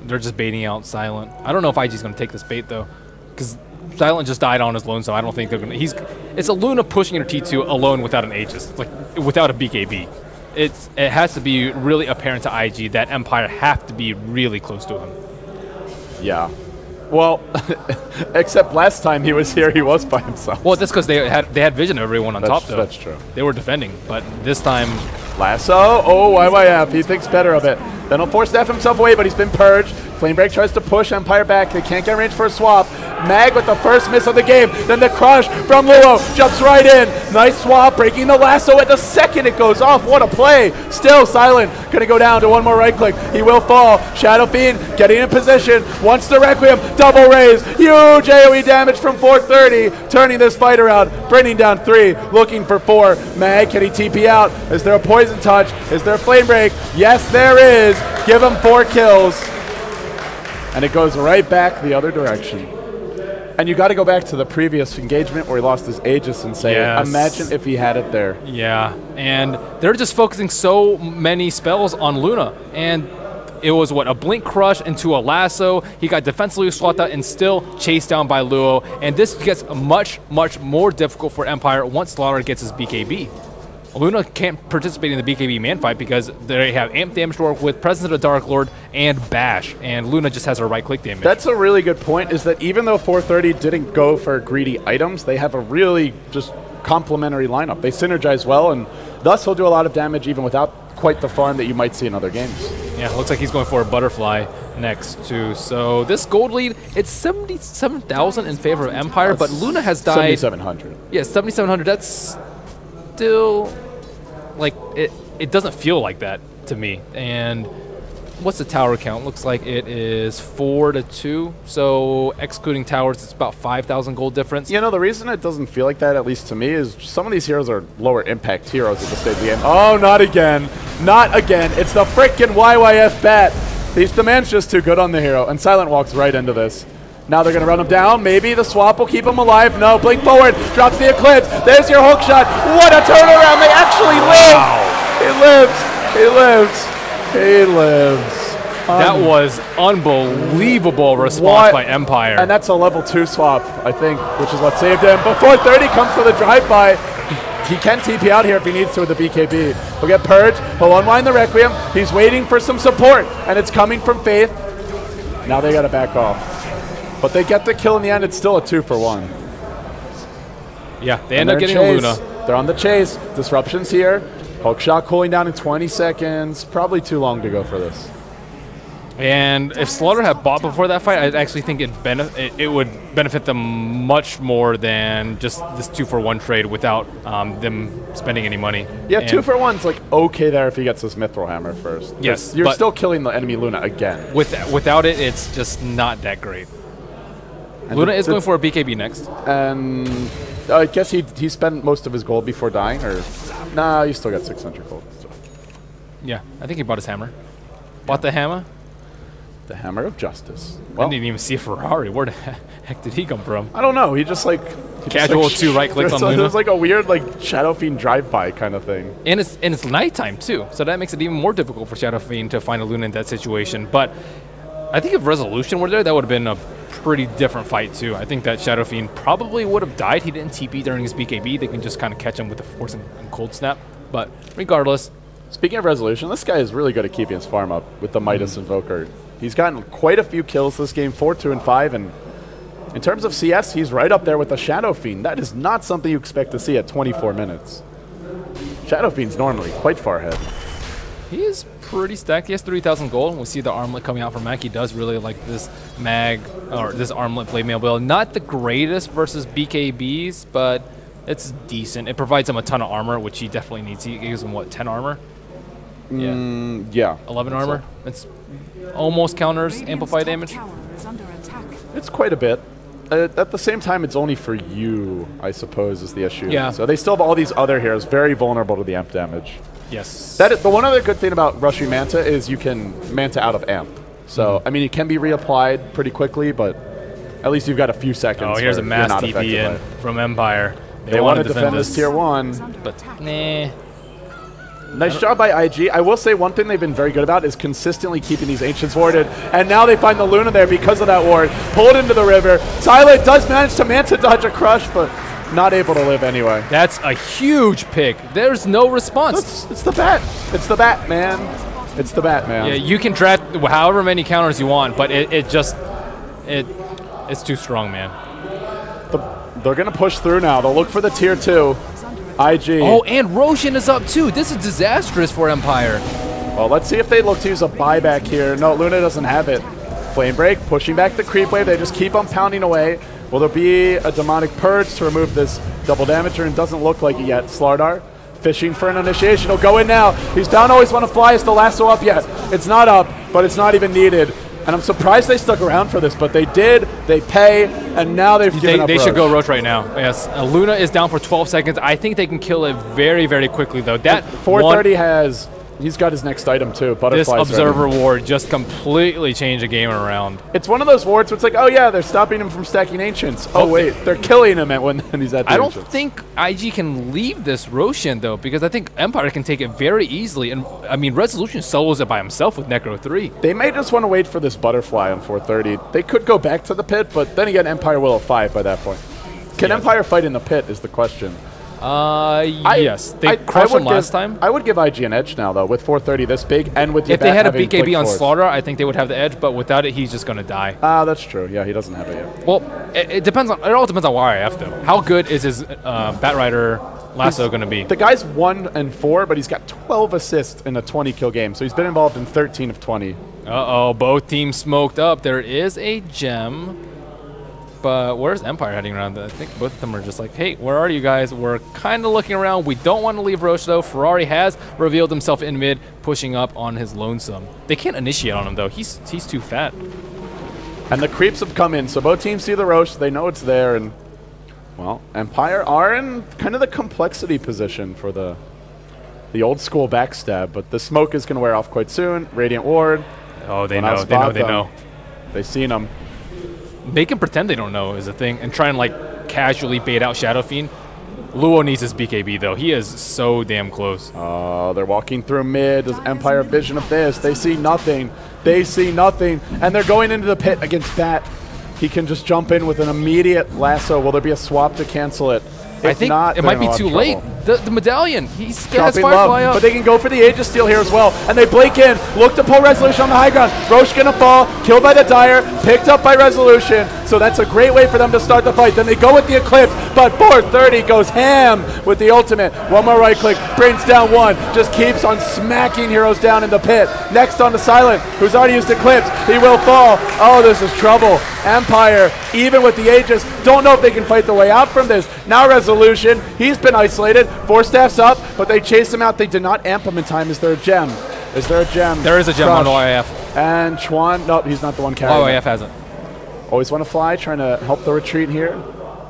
They're just baiting out Silent. I don't know if IG's going to take this bait though, because Silent just died on his lone, so I don't think they're going to. It's a Luna pushing into T2 alone without an Aegis, like without a BKB. It has to be really apparent to IG that Empire have to be really close to him.
Yeah. Well, except last time he was here, he was by himself.
Well, that's because they had vision of everyone on top, though.
That's true.
They were defending, but this time...
Lasso. Oh, YYF. He thinks better of it. Then he'll Force Staff himself away, but he's been purged. Flamebreak tries to push Empire back. They can't get range for a swap. Mag with the first miss of the game. Then the crush from Luo jumps right in. Nice swap, breaking the lasso at the second it goes off. What a play. Still Silent. Going to go down to one more right click. He will fall. Shadow Fiend getting in position. Wants the Requiem. Double raise. Huge AoE damage from 430. Turning this fight around. Bringing down 3. Looking for 4. Mag, can he TP out? Is there a poison touch? Is there a flame break? Yes, there is. Give him 4 kills. And it goes right back the other direction. And you got to go back to the previous engagement where he lost his Aegis and say, imagine if he had it there.
Yeah, and they're just focusing so many spells on Luna. And it was, what, a Blink Crush into a Lasso. He got defensively swapped out and still chased down by Luo. And this gets much, much more difficult for Empire once Starladder gets his BKB. Luna can't participate in the BKB man fight because they have amp damage to work with, Presence of the Dark Lord, and Bash, and Luna just has her right click damage.
That's a really good point, is that even though 430 didn't go for greedy items, they have a really just complementary lineup. They synergize well, and thus he'll do a lot of damage even without quite the farm that you might see in other games.
Yeah, looks like he's going for a Butterfly next too. So this gold lead, it's 77,000 in favor of Empire, but Luna has died.
7,700.
Yeah, 7,700. That's still... like, it doesn't feel like that to me. And what's the tower count? Looks like it is 4-2. So excluding towers, it's about 5,000 gold difference.
You know, the reason it doesn't feel like that, at least to me, is some of these heroes are lower impact heroes at the stage of the game. Oh, not again. Not again. It's the frickin' YYF bat. The man's just too good on the hero. And Silent walks right into this. Now they're going to run him down. Maybe the swap will keep him alive. No, blink forward. Drops the Eclipse. There's your hook shot. What a turnaround. They actually live. Wow. He lives. He lives. He lives.
That was unbelievable response by Empire.
And that's a level 2 swap, I think, which is what saved him. But 430 comes for the drive-by. He can TP out here if he needs to with the BKB. He'll get purged. He'll unwind the Requiem. He's waiting for some support, and it's coming from Faith. Now they got to back off. But they get the kill in the end. It's still a 2-for-1.
Yeah, they end up getting Luna.
They're on the chase. Disruptions here. Hook shot cooling down in 20 seconds. Probably too long to go for this.
And if Starladder had bought before that fight, I actually think it would benefit them much more than just this 2-for-1 trade without them spending any money.
Yeah, 2-for-1's like okay there if he gets this Mithril Hammer first.
Yes,
you're still killing the enemy Luna again.
Without it, it's just not that great. And Luna is going for a BKB next.
And I guess he spent most of his gold before dying, or nah, he still got 600 gold. So.
Yeah, I think he bought his hammer. Bought the hammer?
The hammer of justice.
Well, I didn't even see a Ferrari. Where the heck did he come from?
I don't know. He just like
casual two right clicks on Luna.
It was like a weird like Shadow Fiend drive-by kind of thing.
And it's nighttime too, so that makes it even more difficult for Shadow Fiend to find a Luna in that situation. But I think if Resolution were there, that would have been a pretty different fight too. I think that Shadow Fiend probably would have died. He didn't TP during his BKB. They can just kind of catch him with the Force and Cold Snap. But regardless.
Speaking of Resolution, this guy is really good at keeping his farm up with the Midas Invoker. He's gotten quite a few kills this game, 4, 2, and 5, and in terms of CS, he's right up there with the Shadow Fiend. That is not something you expect to see at 24 minutes. Shadow Fiend's normally quite far ahead.
He is pretty stacked. He has 3,000 gold. We see the armlet coming out from Mac. He does really like this mag, or this armlet play mail build. Not the greatest versus BKBs, but it's decent. It provides him a ton of armor, which he definitely needs. He gives him, what, 10 armor?
Yeah.
11 armor. It's almost counters amplify damage.
It's quite a bit. At the same time, it's only for you, I suppose, is the issue.
Yeah.
So they still have all these other heroes very vulnerable to the amp damage.
Yes.
The one other good thing about rushing Manta is you can Manta out of amp. So, I mean, it can be reapplied pretty quickly, but at least you've got a few seconds.
Oh, here's a mass TP in from Empire.
They want to defend this tier 1.
But, nah.
Nice job by IG. I will say one thing they've been very good about is consistently keeping these Ancients warded. And now they find the Luna there because of that ward. Pull it into the river. Silent does manage to Manta dodge a crush, but not able to live anyway.
That's a huge pick. There's no response.
It's the bat. It's the bat, man. It's the bat, man.
Yeah, you can draft however many counters you want, but it's too strong, man.
They're going to push through now. They'll look for the tier 2. IG.
Oh, and Roshan is up too. This is disastrous for Empire.
Well, let's see if they look to use a buyback here. No, Luna doesn't have it. Flame Break, pushing back the creep wave. They just keep on pounding away. Will there be a demonic purge to remove this double damager? And doesn't look like it yet. Starladder fishing for an initiation. He'll go in now. He's down, always want to fly. Is the lasso up yet? It's not up, but it's not even needed. And I'm surprised they stuck around for this, but they did. They pay, and now they've given up
They
Roche.
should go Roche right now. Yes, Luna is down for 12 seconds. I think they can kill it very, very quickly, though. That
430 has... He's got his next item, too. Butterflies.
This Observer ward just completely changed the game around.
It's one of those wards where it's like, oh, yeah, they're stopping him from stacking Ancients. Oh, wait, they're killing him when he's at the
I don't
Ancients.
think IG can leave this Roshan, though, because I think Empire can take it very easily. And, I mean, Resolution solos it by himself with Necro 3.
They may just want to wait for this Butterfly on 430. They could go back to the pit, but then again, Empire will have 5 by that point. Can Empire fight in the pit is the question.
Yes. They crushed him last time.
I would give IG an edge now, though, with 430 this big and with
if they had a BKB on
Force.
Slaughter, I think they would have the edge, but without it, he's just going to die.
That's true. Yeah, he doesn't have it yet.
Well, it depends on. It all depends on YIF, though. How good is his Batrider lasso going to be?
The guy's 1 and 4, but he's got 12 assists in a 20-kill game, so he's been involved in 13 of 20.
Uh-oh, both teams smoked up. There is a gem. But where's Empire heading around? I think both of them are just like, hey, where are you guys? We're kind of looking around. We don't want to leave Roche, though. Ferrari has revealed himself in mid, pushing up on his lonesome. They can't initiate on him, though. He's too fat.
And the creeps have come in, so both teams see the Roche. They know it's there, and, well, Empire are in kind of the complexity position for the old-school backstab, but the smoke is going to wear off quite soon. Radiant Ward.
Oh, they know.
They've seen him.
They can pretend they don't know is a thing and try and like casually bait out Shadow Fiend. Luo needs his BKB though. He is so damn close.
They're walking through mid. Does Empire vision of this? They see nothing. They see nothing. And they're going into the pit against Bat. He can just jump in with an immediate lasso. Will there be a swap to cancel it?
I think it might be too late. The medallion, he has Firefly up.
But they can go for the Aegis Steel here as well. And they blink in, look to pull Resolution on the high ground. Roche gonna fall, killed by the Dire, picked up by Resolution. So that's a great way for them to start the fight. Then they go with the Eclipse, but 430 goes ham with the ultimate. One more right click, brings down one, just keeps on smacking heroes down in the pit. Next on to Silent, who's already used Eclipse. He will fall. Oh, this is trouble. Empire, even with the Aegis, don't know if they can fight their way out from this. Now Resolution, he's been isolated. 4 staffs up, but they chase him out. They did not amp him in time. Is there a gem? Is there a gem?
There is a gem on OIF.
And Chuan, no, he's not the one carrying
OIF hasn't.
Always want to fly, trying to help the retreat here.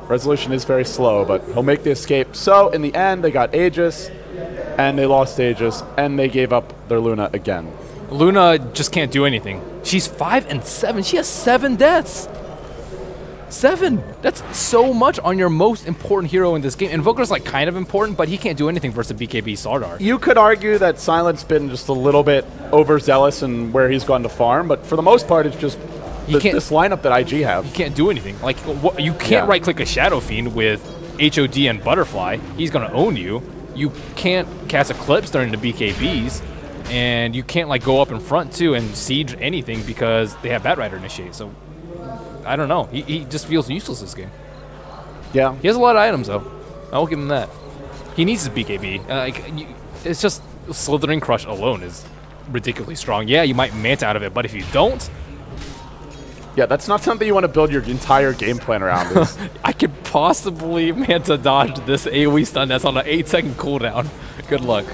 Resolution is very slow, but he'll make the escape. So in the end, they got Aegis, and they lost Aegis, and they gave up their Luna again.
Luna just can't do anything. She's 5 and 7. She has 7 deaths. 7. That's so much on your most important hero in this game. Invoker's like kind of important, but he can't do anything versus BKB Starladder.
You could argue that Silent's been just a little bit overzealous in where he's gone to farm, but for the most part, it's just this lineup that IG have.
You can't do anything. Like you can't right-click a Shadow Fiend with HOD and Butterfly. He's gonna own you. You can't cast Eclipse during the BKBs, and you can't like go up in front too and siege anything because they have Batrider initiate. So I don't know. He just feels useless this game.
Yeah.
He has a lot of items, though. I will give him that. He needs his BKB. It's just Slithering Crush alone is ridiculously strong. Yeah, you might Manta out of it, but if you don't...
Yeah, that's not something you want to build your entire game plan around.
I could possibly Manta dodge this AoE stun that's on an 8-second cooldown. Good luck.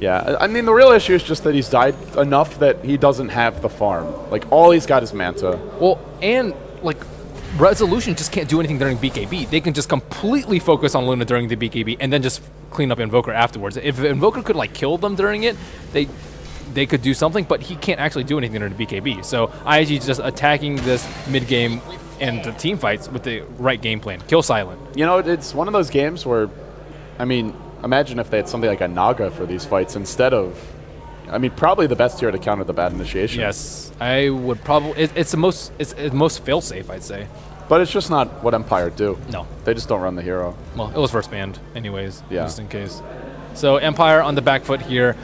Yeah, I mean, the real issue is just that he's died enough that he doesn't have the farm. Like, all he's got is Manta.
Well, and, like, Resolution just can't do anything during BKB. They can just completely focus on Luna during the BKB and then just clean up Invoker afterwards. If Invoker could, like, kill them during it, they could do something, but he can't actually do anything during the BKB. So IG is just attacking this mid-game and the team fights with the right game plan. Kill Silent.
You know, it's one of those games where, I mean, imagine if they had something like a Naga for these fights instead of, I mean, probably the best hero to counter the bad initiation.
Yes, I would probably. It's the most fail-safe, I'd say.
But it's just not what Empire do.
No,
they just don't run the hero.
Well, it was first banned, anyways.
Yeah.
Just in case. So Empire on the back foot here.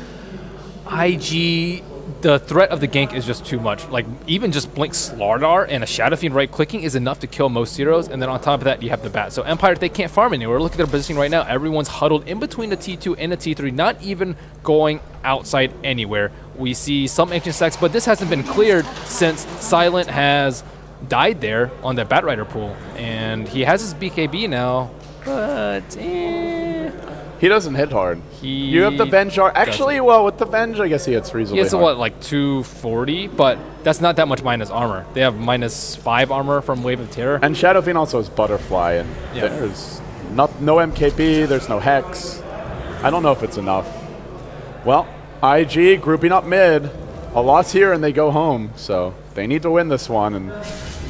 IG. The threat of the gank is just too much. Like, even just Blink Starladder and a Shadow Fiend right-clicking is enough to kill most heroes, and then on top of that, you have the Bat. So Empire, they can't farm anywhere. Look at their positioning right now. Everyone's huddled in between the T2 and the T3, not even going outside anywhere. We see some ancient stacks, but this hasn't been cleared since Silent has died there on that Batrider pool, and he has his BKB now, but
he doesn't hit hard. You have the Venge. Actually, well, with the Venge, I guess he hits reasonably hard.
He has, what, like 240? But that's not that much minus armor. They have -5 armor from Wave of Terror.
And Shadow Fiend also has Butterfly, and there's no MKB, there's no Hex. I don't know if it's enough. Well, IG grouping up mid. A loss here, and they go home. So they need to win this one, and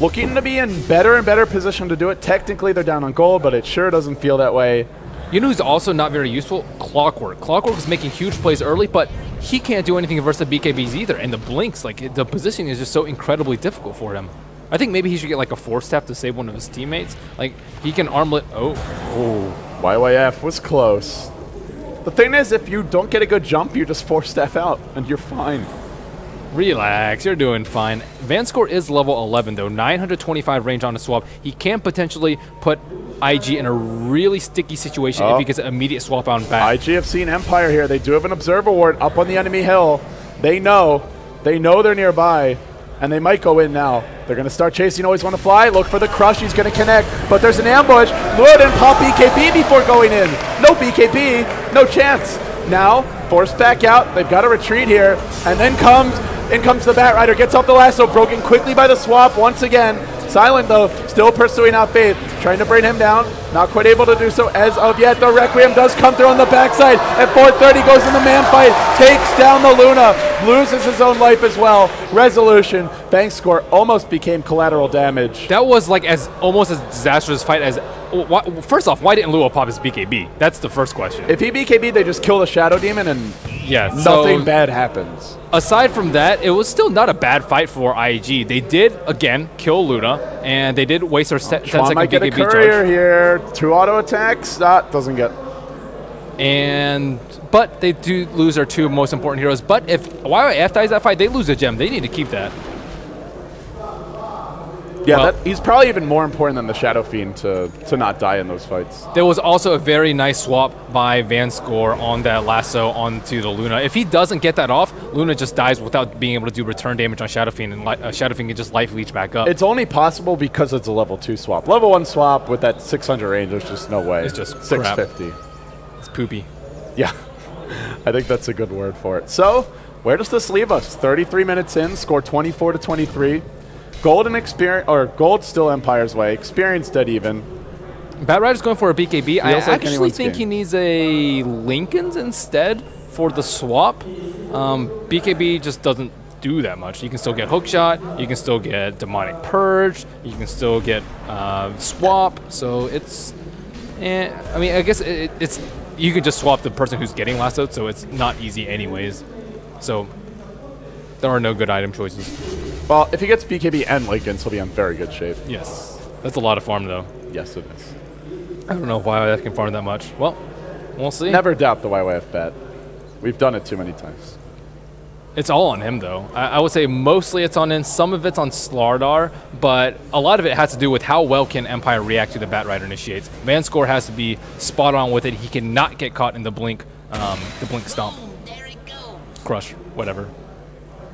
looking to be in better and better position to do it. Technically, they're down on gold, but it sure doesn't feel that way.
You know who's also not very useful? Clockwork. Clockwork is making huge plays early, but he can't do anything versus the BKBs either. And the blinks, like, the positioning is just so incredibly difficult for him. I think maybe he should get, like, a Force Staff to save one of his teammates. Like, he can armlet... Oh,
YYF was close. The thing is, if you don't get a good jump, you just Force Staff out, and you're fine.
Relax, you're doing fine. Vanscore is level 11, though. 925 range on a swap. He can potentially put IG in a really sticky situation if he gets an immediate swap on back.
IG have seen Empire here. They do have an Observer Ward up on the enemy hill. They know they're nearby, and they might go in now. They're going to start chasing Always Want to Fly. Look for the crush. He's going to connect, but there's an ambush. Lure didn't pop BKB before going in. No BKB, no chance. Now, forced back out. They've got to retreat here, and then in comes the Batrider, gets off the lasso, broken quickly by the swap once again. Silent, though, still pursuing out Faith, trying to bring him down. Not quite able to do so as of yet. The Requiem does come through on the backside. At 4:30, goes in the man fight, takes down the Luna, loses his own life as well. Resolution, bank score almost became collateral damage.
That was like almost as disastrous fight as... First off, why didn't Lua pop his BKB? That's the first question.
If he BKB, they just kill the Shadow Demon and nothing bad happens.
Aside from that, it was still not a bad fight for IG. They did, again, kill Luna, and they did waste their 10-second
might get
BKB
a courier
charge.
here. 2 auto attacks. That doesn't get...
But they do lose their 2 most important heroes. But if YYF dies that fight, they lose a gem. They need to keep that.
Yeah, well, he's probably even more important than the Shadow Fiend to not die in those fights.
There was also a very nice swap by Vanscore on that lasso onto the Luna. If he doesn't get that off, Luna just dies without being able to do return damage on Shadow Fiend, and Shadow Fiend can just life leech back up.
It's only possible because it's a level 2 swap. Level 1 swap with that 600 range, there's just no way.
It's just
650.
Crap. It's poopy.
Yeah, I think that's a good word for it. So, where does this leave us? 33 minutes in, score 24 to 23. Gold and experience, or gold still Empire's way. Experience dead even.
Bat Rider's going for a BKB. I
like
actually
anyone's
think
game.
he needs a Lincoln's instead for the swap. BKB just doesn't do that much. You can still get Hookshot, you can still get Demonic Purge, you can still get swap. So it's, I mean, I guess it's you can just swap the person who's getting lassoed, so it's not easy anyways. So there are no good item choices.
Well, if he gets BKB and Lincoln, he'll be in very good shape.
Yes, that's a lot of farm though.
Yes, it is.
I don't know why I can farm that much. Well, we'll see.
Never doubt the YYF bet. We've done it too many times.
It's all on him, though. I would say mostly it's on him. Some of it's on Starladder, but a lot of it has to do with how well can Empire react to the Bat Rider initiates. Vanscore has to be spot on with it. He cannot get caught in the blink stomp. Crush, whatever.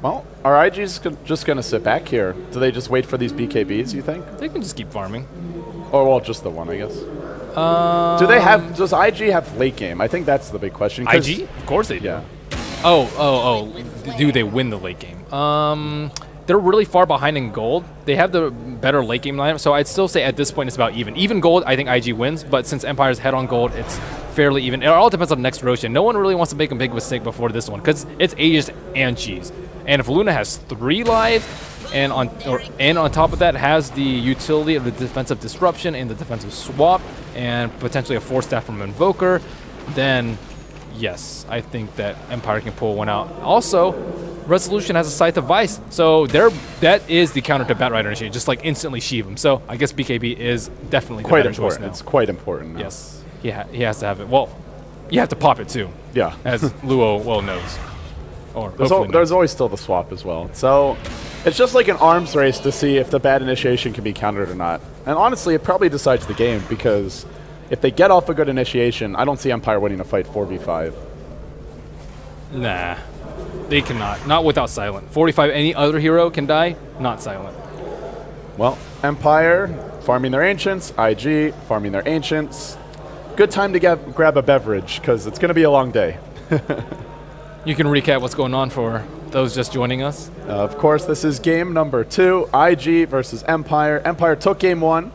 Well, are IGs just going to sit back here? Do they just wait for these BKBs, you think?
They can just keep farming.
Or, well, just the one, I guess. Does IG have late game? I think that's the big question.
IG? Of course they do.
Yeah.
Oh. Do they win the late game? They're really far behind in gold. They have the better late game lineup, so I'd still say at this point it's about even. Even gold, I think IG wins, but since Empire's head on gold, it's fairly even. It all depends on the next Roshan. No one really wants to make a big mistake before this one, because it's Aegis and Cheese. And if Luna has 3 lives, and on top of that has the utility of the defensive disruption and the defensive swap, and potentially a 4-staff from Invoker, then yes, I think that Empire can pull one out. Also, Resolution has a Scythe of Vice, so that is the counter to Bat Rider Initiate, just like instantly sheave him. So I guess BKB is definitely
quite
the better choice
important.
now.
It's quite important now.
Yes, he has to have it. Well, you have to pop it too.
Yeah.
As Luo well knows. Or
there's always still the swap as well. So it's just like an arms race to see if the bad initiation can be countered or not. And honestly, it probably decides the game, because if they get off a good initiation, I don't see Empire winning a fight 4v5.
Nah, they cannot. Not without Silent. 45, any other hero can die, not Silent.
Well, Empire farming their Ancients, IG farming their Ancients. Good time to grab a beverage, because it's going to be a long day.
You can recap what's going on for those just joining us.
Of course, this is game number 2, IG versus Empire. Empire took game 1,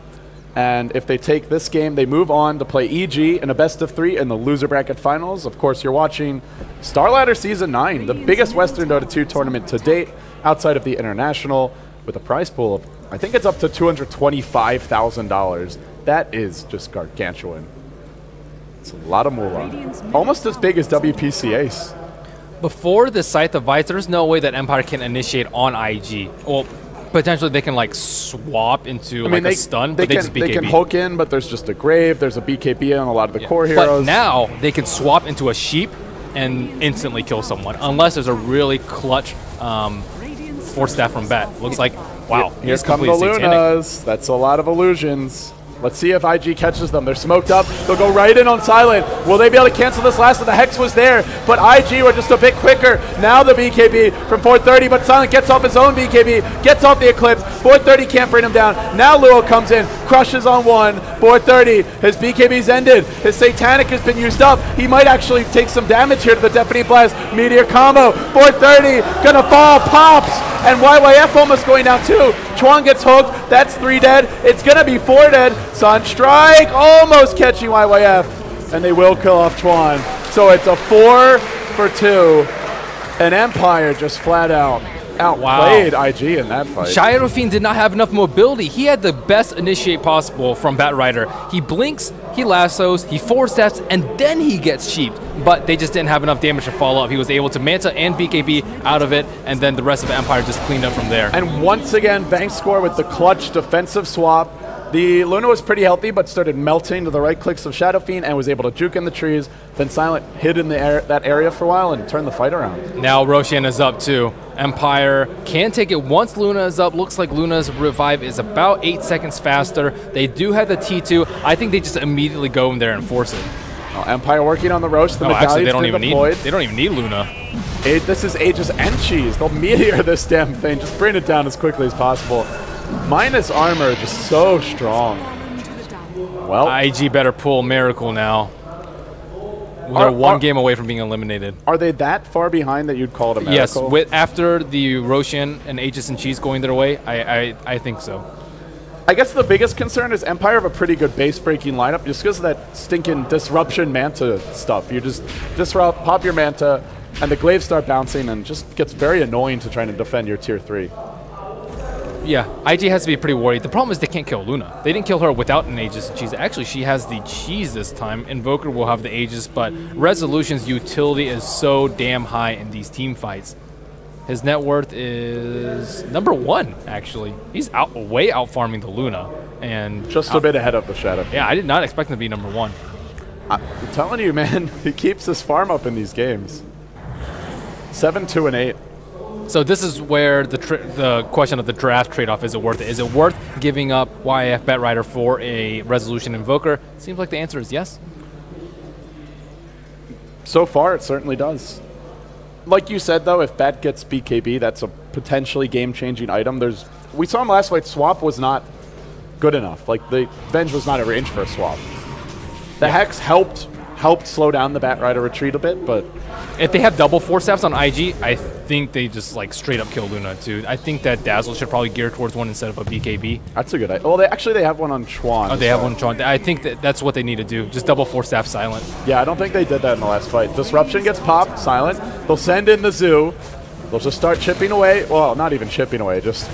and if they take this game, they move on to play EG in a best-of-3 in the loser bracket finals. Of course, you're watching Starladder Season 9, the biggest Western Dota 2 tournament to date outside of the International, with a prize pool of, I think it's up to $225,000. That is just gargantuan. It's a lot of moolah. Almost as big as WPC Ace.
Before the Scythe of Vice, there's no way that Empire can initiate on IG. Well, potentially they can like swap into a stun, but they just BKB.
They can hook in, but there's just a Grave, there's a BKB on a lot of the core heroes.
But now they can swap into a Sheep and instantly kill someone, unless there's a really clutch 4-staff from Bat. Looks like, wow,
Here come the Lunas. That's a lot of illusions. Let's see if IG catches them. They're smoked up. They'll go right in on Silent. Will they be able to cancel this last? The Hex was there, but IG were just a bit quicker. Now the BKB from 430, but Silent gets off his own BKB, gets off the Eclipse. 430 can't bring him down. Now Luo comes in, crushes on 1. 430, his BKB's ended. His Satanic has been used up. He might actually take some damage here to the Deafening Blast. Meteor combo. 430, gonna fall, pops, and YYF almost going down too. Chuan gets hooked. That's 3 dead. It's gonna be 4 dead. Sunstrike almost catching YYF, and they will kill off Chuan. So it's a 4 for 2, and Empire just flat out outplayed IG in that fight.
Shirofine did not have enough mobility. He had the best initiate possible from Bat Rider. He blinks, he lassos, he 4-steps, and then he gets sheeped. But they just didn't have enough damage to follow up. He was able to Manta and BKB out of it, and then the rest of Empire just cleaned up from there.
And once again, Vanscore with the clutch defensive swap. The Luna was pretty healthy, but started melting to the right clicks of Shadow Fiend and was able to juke in the trees. Then Silent hid in that area for a while and turned the fight around.
Now Roshan is up too. Empire can take it once Luna is up. Looks like Luna's revive is about 8 seconds faster. They do have the T2. I think they just immediately go in there and force it.
Empire working on the roast. The
actually, they don't even need Luna.
This is Aegis and Cheese. They'll meteor this damn thing. Just bring it down as quickly as possible. Minus armor, just so strong. Well,
IG better pull Miracle now. We're one game away from being eliminated.
Are they that far behind that you'd call it a Miracle?
Yes, after the Roshan and Aegis and Cheese going their way, I think so.
I guess the biggest concern is Empire have a pretty good base-breaking lineup just because of that stinking disruption Manta stuff. You just disrupt, pop your Manta, and the glaives start bouncing, and just gets very annoying to try to defend your tier 3.
Yeah, IG has to be pretty worried. The problem is they can't kill Luna. They didn't kill her without an Aegis and Cheese. Actually, she has the Cheese this time. Invoker will have the Aegis, but Resolution's utility is so damn high in these team fights. His net worth is #1, actually. He's way out farming the Luna. And
just a bit ahead of the Shadow.
Yeah, I did not expect him to be #1.
I'm telling you, man, he keeps his farm up in these games. 7, 2, and 8.
So this is where the question of the draft trade-off, is it worth it? Is it worth giving up YF Batrider for a Resolution Invoker? Seems like the answer is yes.
So far, it certainly does. Like you said, though, if Bat gets BKB, that's a potentially game-changing item. We saw him last fight, swap was not good enough. Like, the Venge was not a range for a swap. The Hex helped slow down the Batrider retreat a bit, but...
If they have double 4-staffs on IG, I think they just, like, straight up kill Luna, too. I think that Dazzle should probably gear towards one instead of a BKB.
That's a good idea. Well, they have one on Chuan.
Oh, they have one on Chuan. I think that's what they need to do. Just double 4-staff Silent.
Yeah, I don't think they did that in the last fight. Disruption gets popped, Silent. They'll send in the Zoo. They'll just start chipping away. Well, not even chipping away, just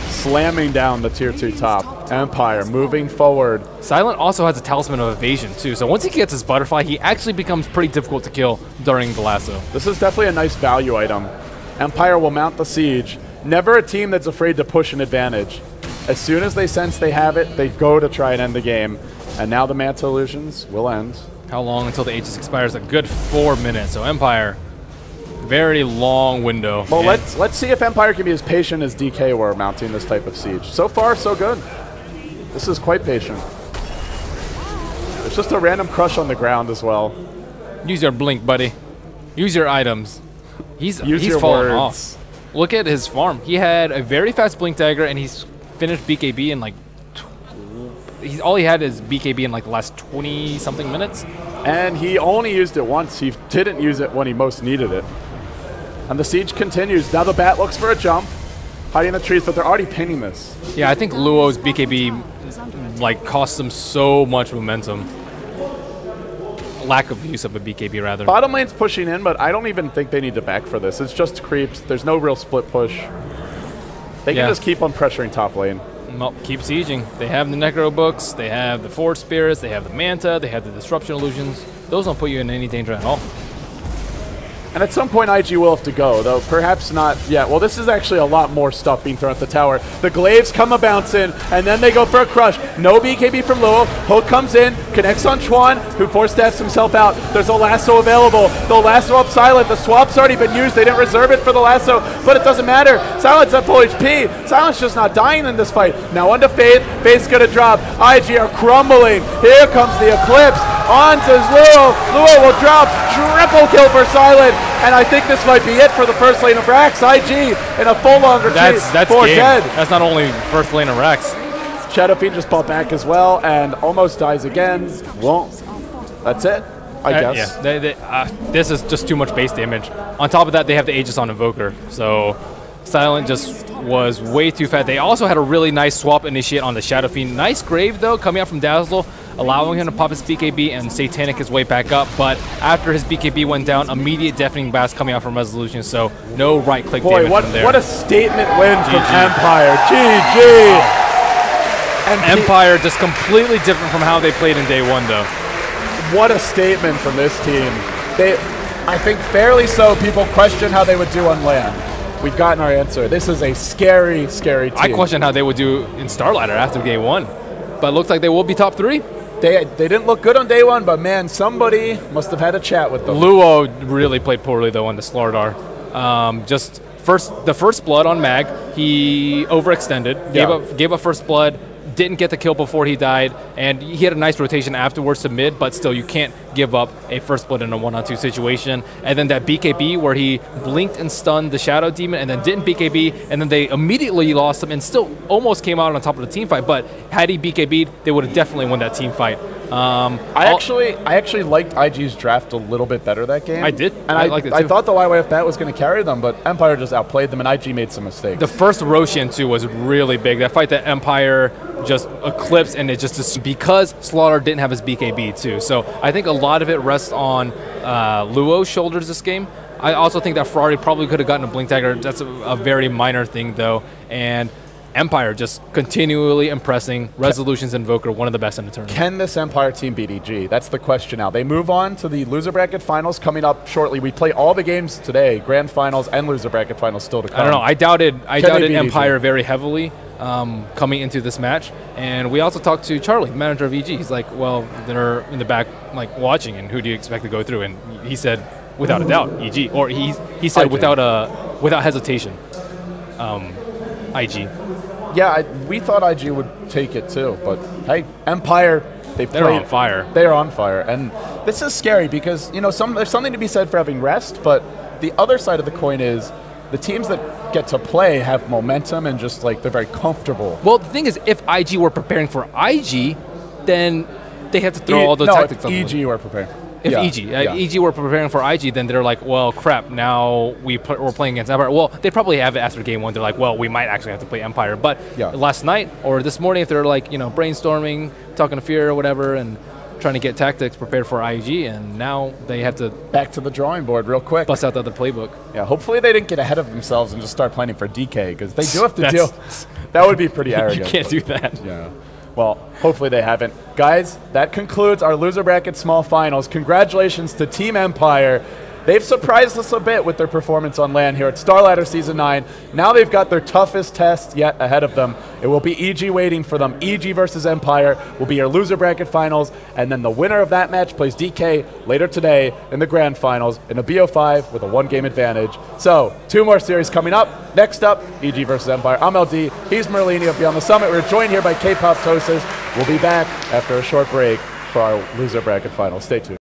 slamming down the tier 2 top. Empire moving forward.
Silent also has a Talisman of Evasion, too. So once he gets his Butterfly, he actually becomes pretty difficult to kill during the lasso.
This is definitely a nice value item. Empire will mount the siege. Never a team that's afraid to push an advantage. As soon as they sense they have it, they go to try and end the game. And now the Manta Illusions will end.
How long until the Aegis expires? A good 4 minutes. So Empire, very long window.
Well, let's see if Empire can be as patient as DK were mounting this type of siege. So far, so good. This is quite patient. It's just a random crush on the ground as well.
Use your blink, buddy. Use your items. He's
your
falling
words.
off. Look at his farm. He had a very fast blink dagger, and he's finished BKB in like... all he had is BKB in like the last 20-something minutes.
And he only used it once. He didn't use it when he most needed it. And the siege continues. Now the Bat looks for a jump, hiding in the trees, but they're already pinning this.
Yeah, I think Luo's BKB like costs them so much momentum. Lack of use of a BKB, rather.
Bottom lane's pushing in, but I don't even think they need to back for this. It's just creeps. There's no real split push. They can just keep on pressuring top lane.
Well, keep sieging. They have the Necro books, they have the Forge Spirits, they have the Manta, they have the Disruption Illusions. Those don't put you in any danger at all.
And at some point, IG will have to go, though perhaps not yet. Well, this is actually a lot more stuff being thrown at the tower. The glaives come a-bouncing, and then they go for a crush. No BKB from Luo. Hook comes in, connects on Chuan, who force-stats himself out. There's a lasso available. They'll lasso up Silent. The swap's already been used. They didn't reserve it for the lasso, but it doesn't matter. Silent's at full HP. Silent's just not dying in this fight. Now onto Faith. Faith's gonna drop. IG are crumbling. Here comes the Eclipse. On to Luo. Luo will drop. Triple kill for Silent. And I think this might be it for the first lane of Rax. IG in a full-on retreat.
That's
for
game.
dead.
That's not only first lane of Rax.
Shadow Fiend just popped back as well and almost dies again. Won't. That's it, I guess.
Yeah, this is just too much base damage. On top of that, they have the Aegis on Invoker. So Silent just was way too fat. They also had a really nice swap initiate on the Shadow Fiend. Nice grave, though, coming out from Dazzle, allowing him to pop his BKB and Satanic his way back up. But after his BKB went down, immediate Deafening Blast coming out from Resolution, so no right-click damage from there.
What a statement win from Empire. GG!
Empire just completely different from how they played in day one, though.
What a statement from this team. I think fairly so, people question how they would do on LAN. We've gotten our answer. This is a scary, scary team.
I question how they would do in Starladder after game one, but it looks like they will be top 3.
They didn't look good on day one, but man, somebody must have had a chat with them.
Luo really played poorly, though, on the Starladder. Just the first blood on Mag, he overextended, gave up first blood, didn't get the kill before he died, and he had a nice rotation afterwards to mid, but still, you can't give up a first blood in a 1-on-2 situation. And then that BKB where he blinked and stunned the Shadow Demon and then didn't BKB, and then they immediately lost him and still almost came out on top of the team fight. But had he BKB'd, they would have definitely won that team fight.
I actually liked IG's draft a little bit better that game.
I did.
And
I liked it too.
I thought the YYF bat was going to carry them, but Empire just outplayed them, and IG made some mistakes.
The first Roshan too was really big. That fight that Empire just eclipsed, and it just because Starladder didn't have his BKB too. So I think a lot of it rests on Luo's shoulders this game. I also think that Ferrari probably could have gotten a blink tagger. That's a very minor thing though, and Empire just continually impressing. Resolutions Invoker, one of the best in the tournament.
Can this Empire team beat EG? That's the question now. They move on to the loser bracket finals coming up shortly. We play all the games today, grand finals and loser bracket finals still to come.
I don't know. I doubted Empire
EG?
very heavily coming into this match. And we also talked to Charlie, the manager of EG. He's like, well, they're in the back like watching, and who do you expect to go through? And he said, without a doubt, EG. Or he said
IG.
without hesitation, IG.
Yeah, we thought IG would take it too, but hey, Empire, they're
on fire.
They are on fire, and this is scary because there's something to be said for having rest, but the other side of the coin is the teams that get to play have momentum and just like they're very comfortable.
Well, the thing is, if IG were preparing for IG, then they have to throw all the tactics.
No, if EG were preparing.
If EG were preparing for IG, then they're like, well, crap, now we're playing against Empire. Well, they probably have it after game one. They're like, well, we might actually have to play Empire. But last night or this morning, if they're like, brainstorming, talking to Fear or whatever, and trying to get tactics prepared for IG, and now they have to
back to the drawing board real quick.
Bust out the other playbook.
Yeah, hopefully they didn't get ahead of themselves and just start planning for DK, because they do have to deal. That would be pretty arrogant.
You can't do that.
Yeah. Well, hopefully they haven't. Guys, that concludes our loser bracket small finals. Congratulations to Team Empire. They've surprised us a bit with their performance on LAN here at Starladder Season 9. Now they've got their toughest test yet ahead of them. It will be EG waiting for them. EG versus Empire will be your loser bracket finals, and then the winner of that match plays DK later today in the grand finals in a BO5 with a 1-game advantage. So, 2 more series coming up. Next up, EG versus Empire. I'm LD. He's Merlini up Beyond the Summit. We're joined here by K-Pop Tosis. We'll be back after a short break for our loser bracket finals. Stay tuned.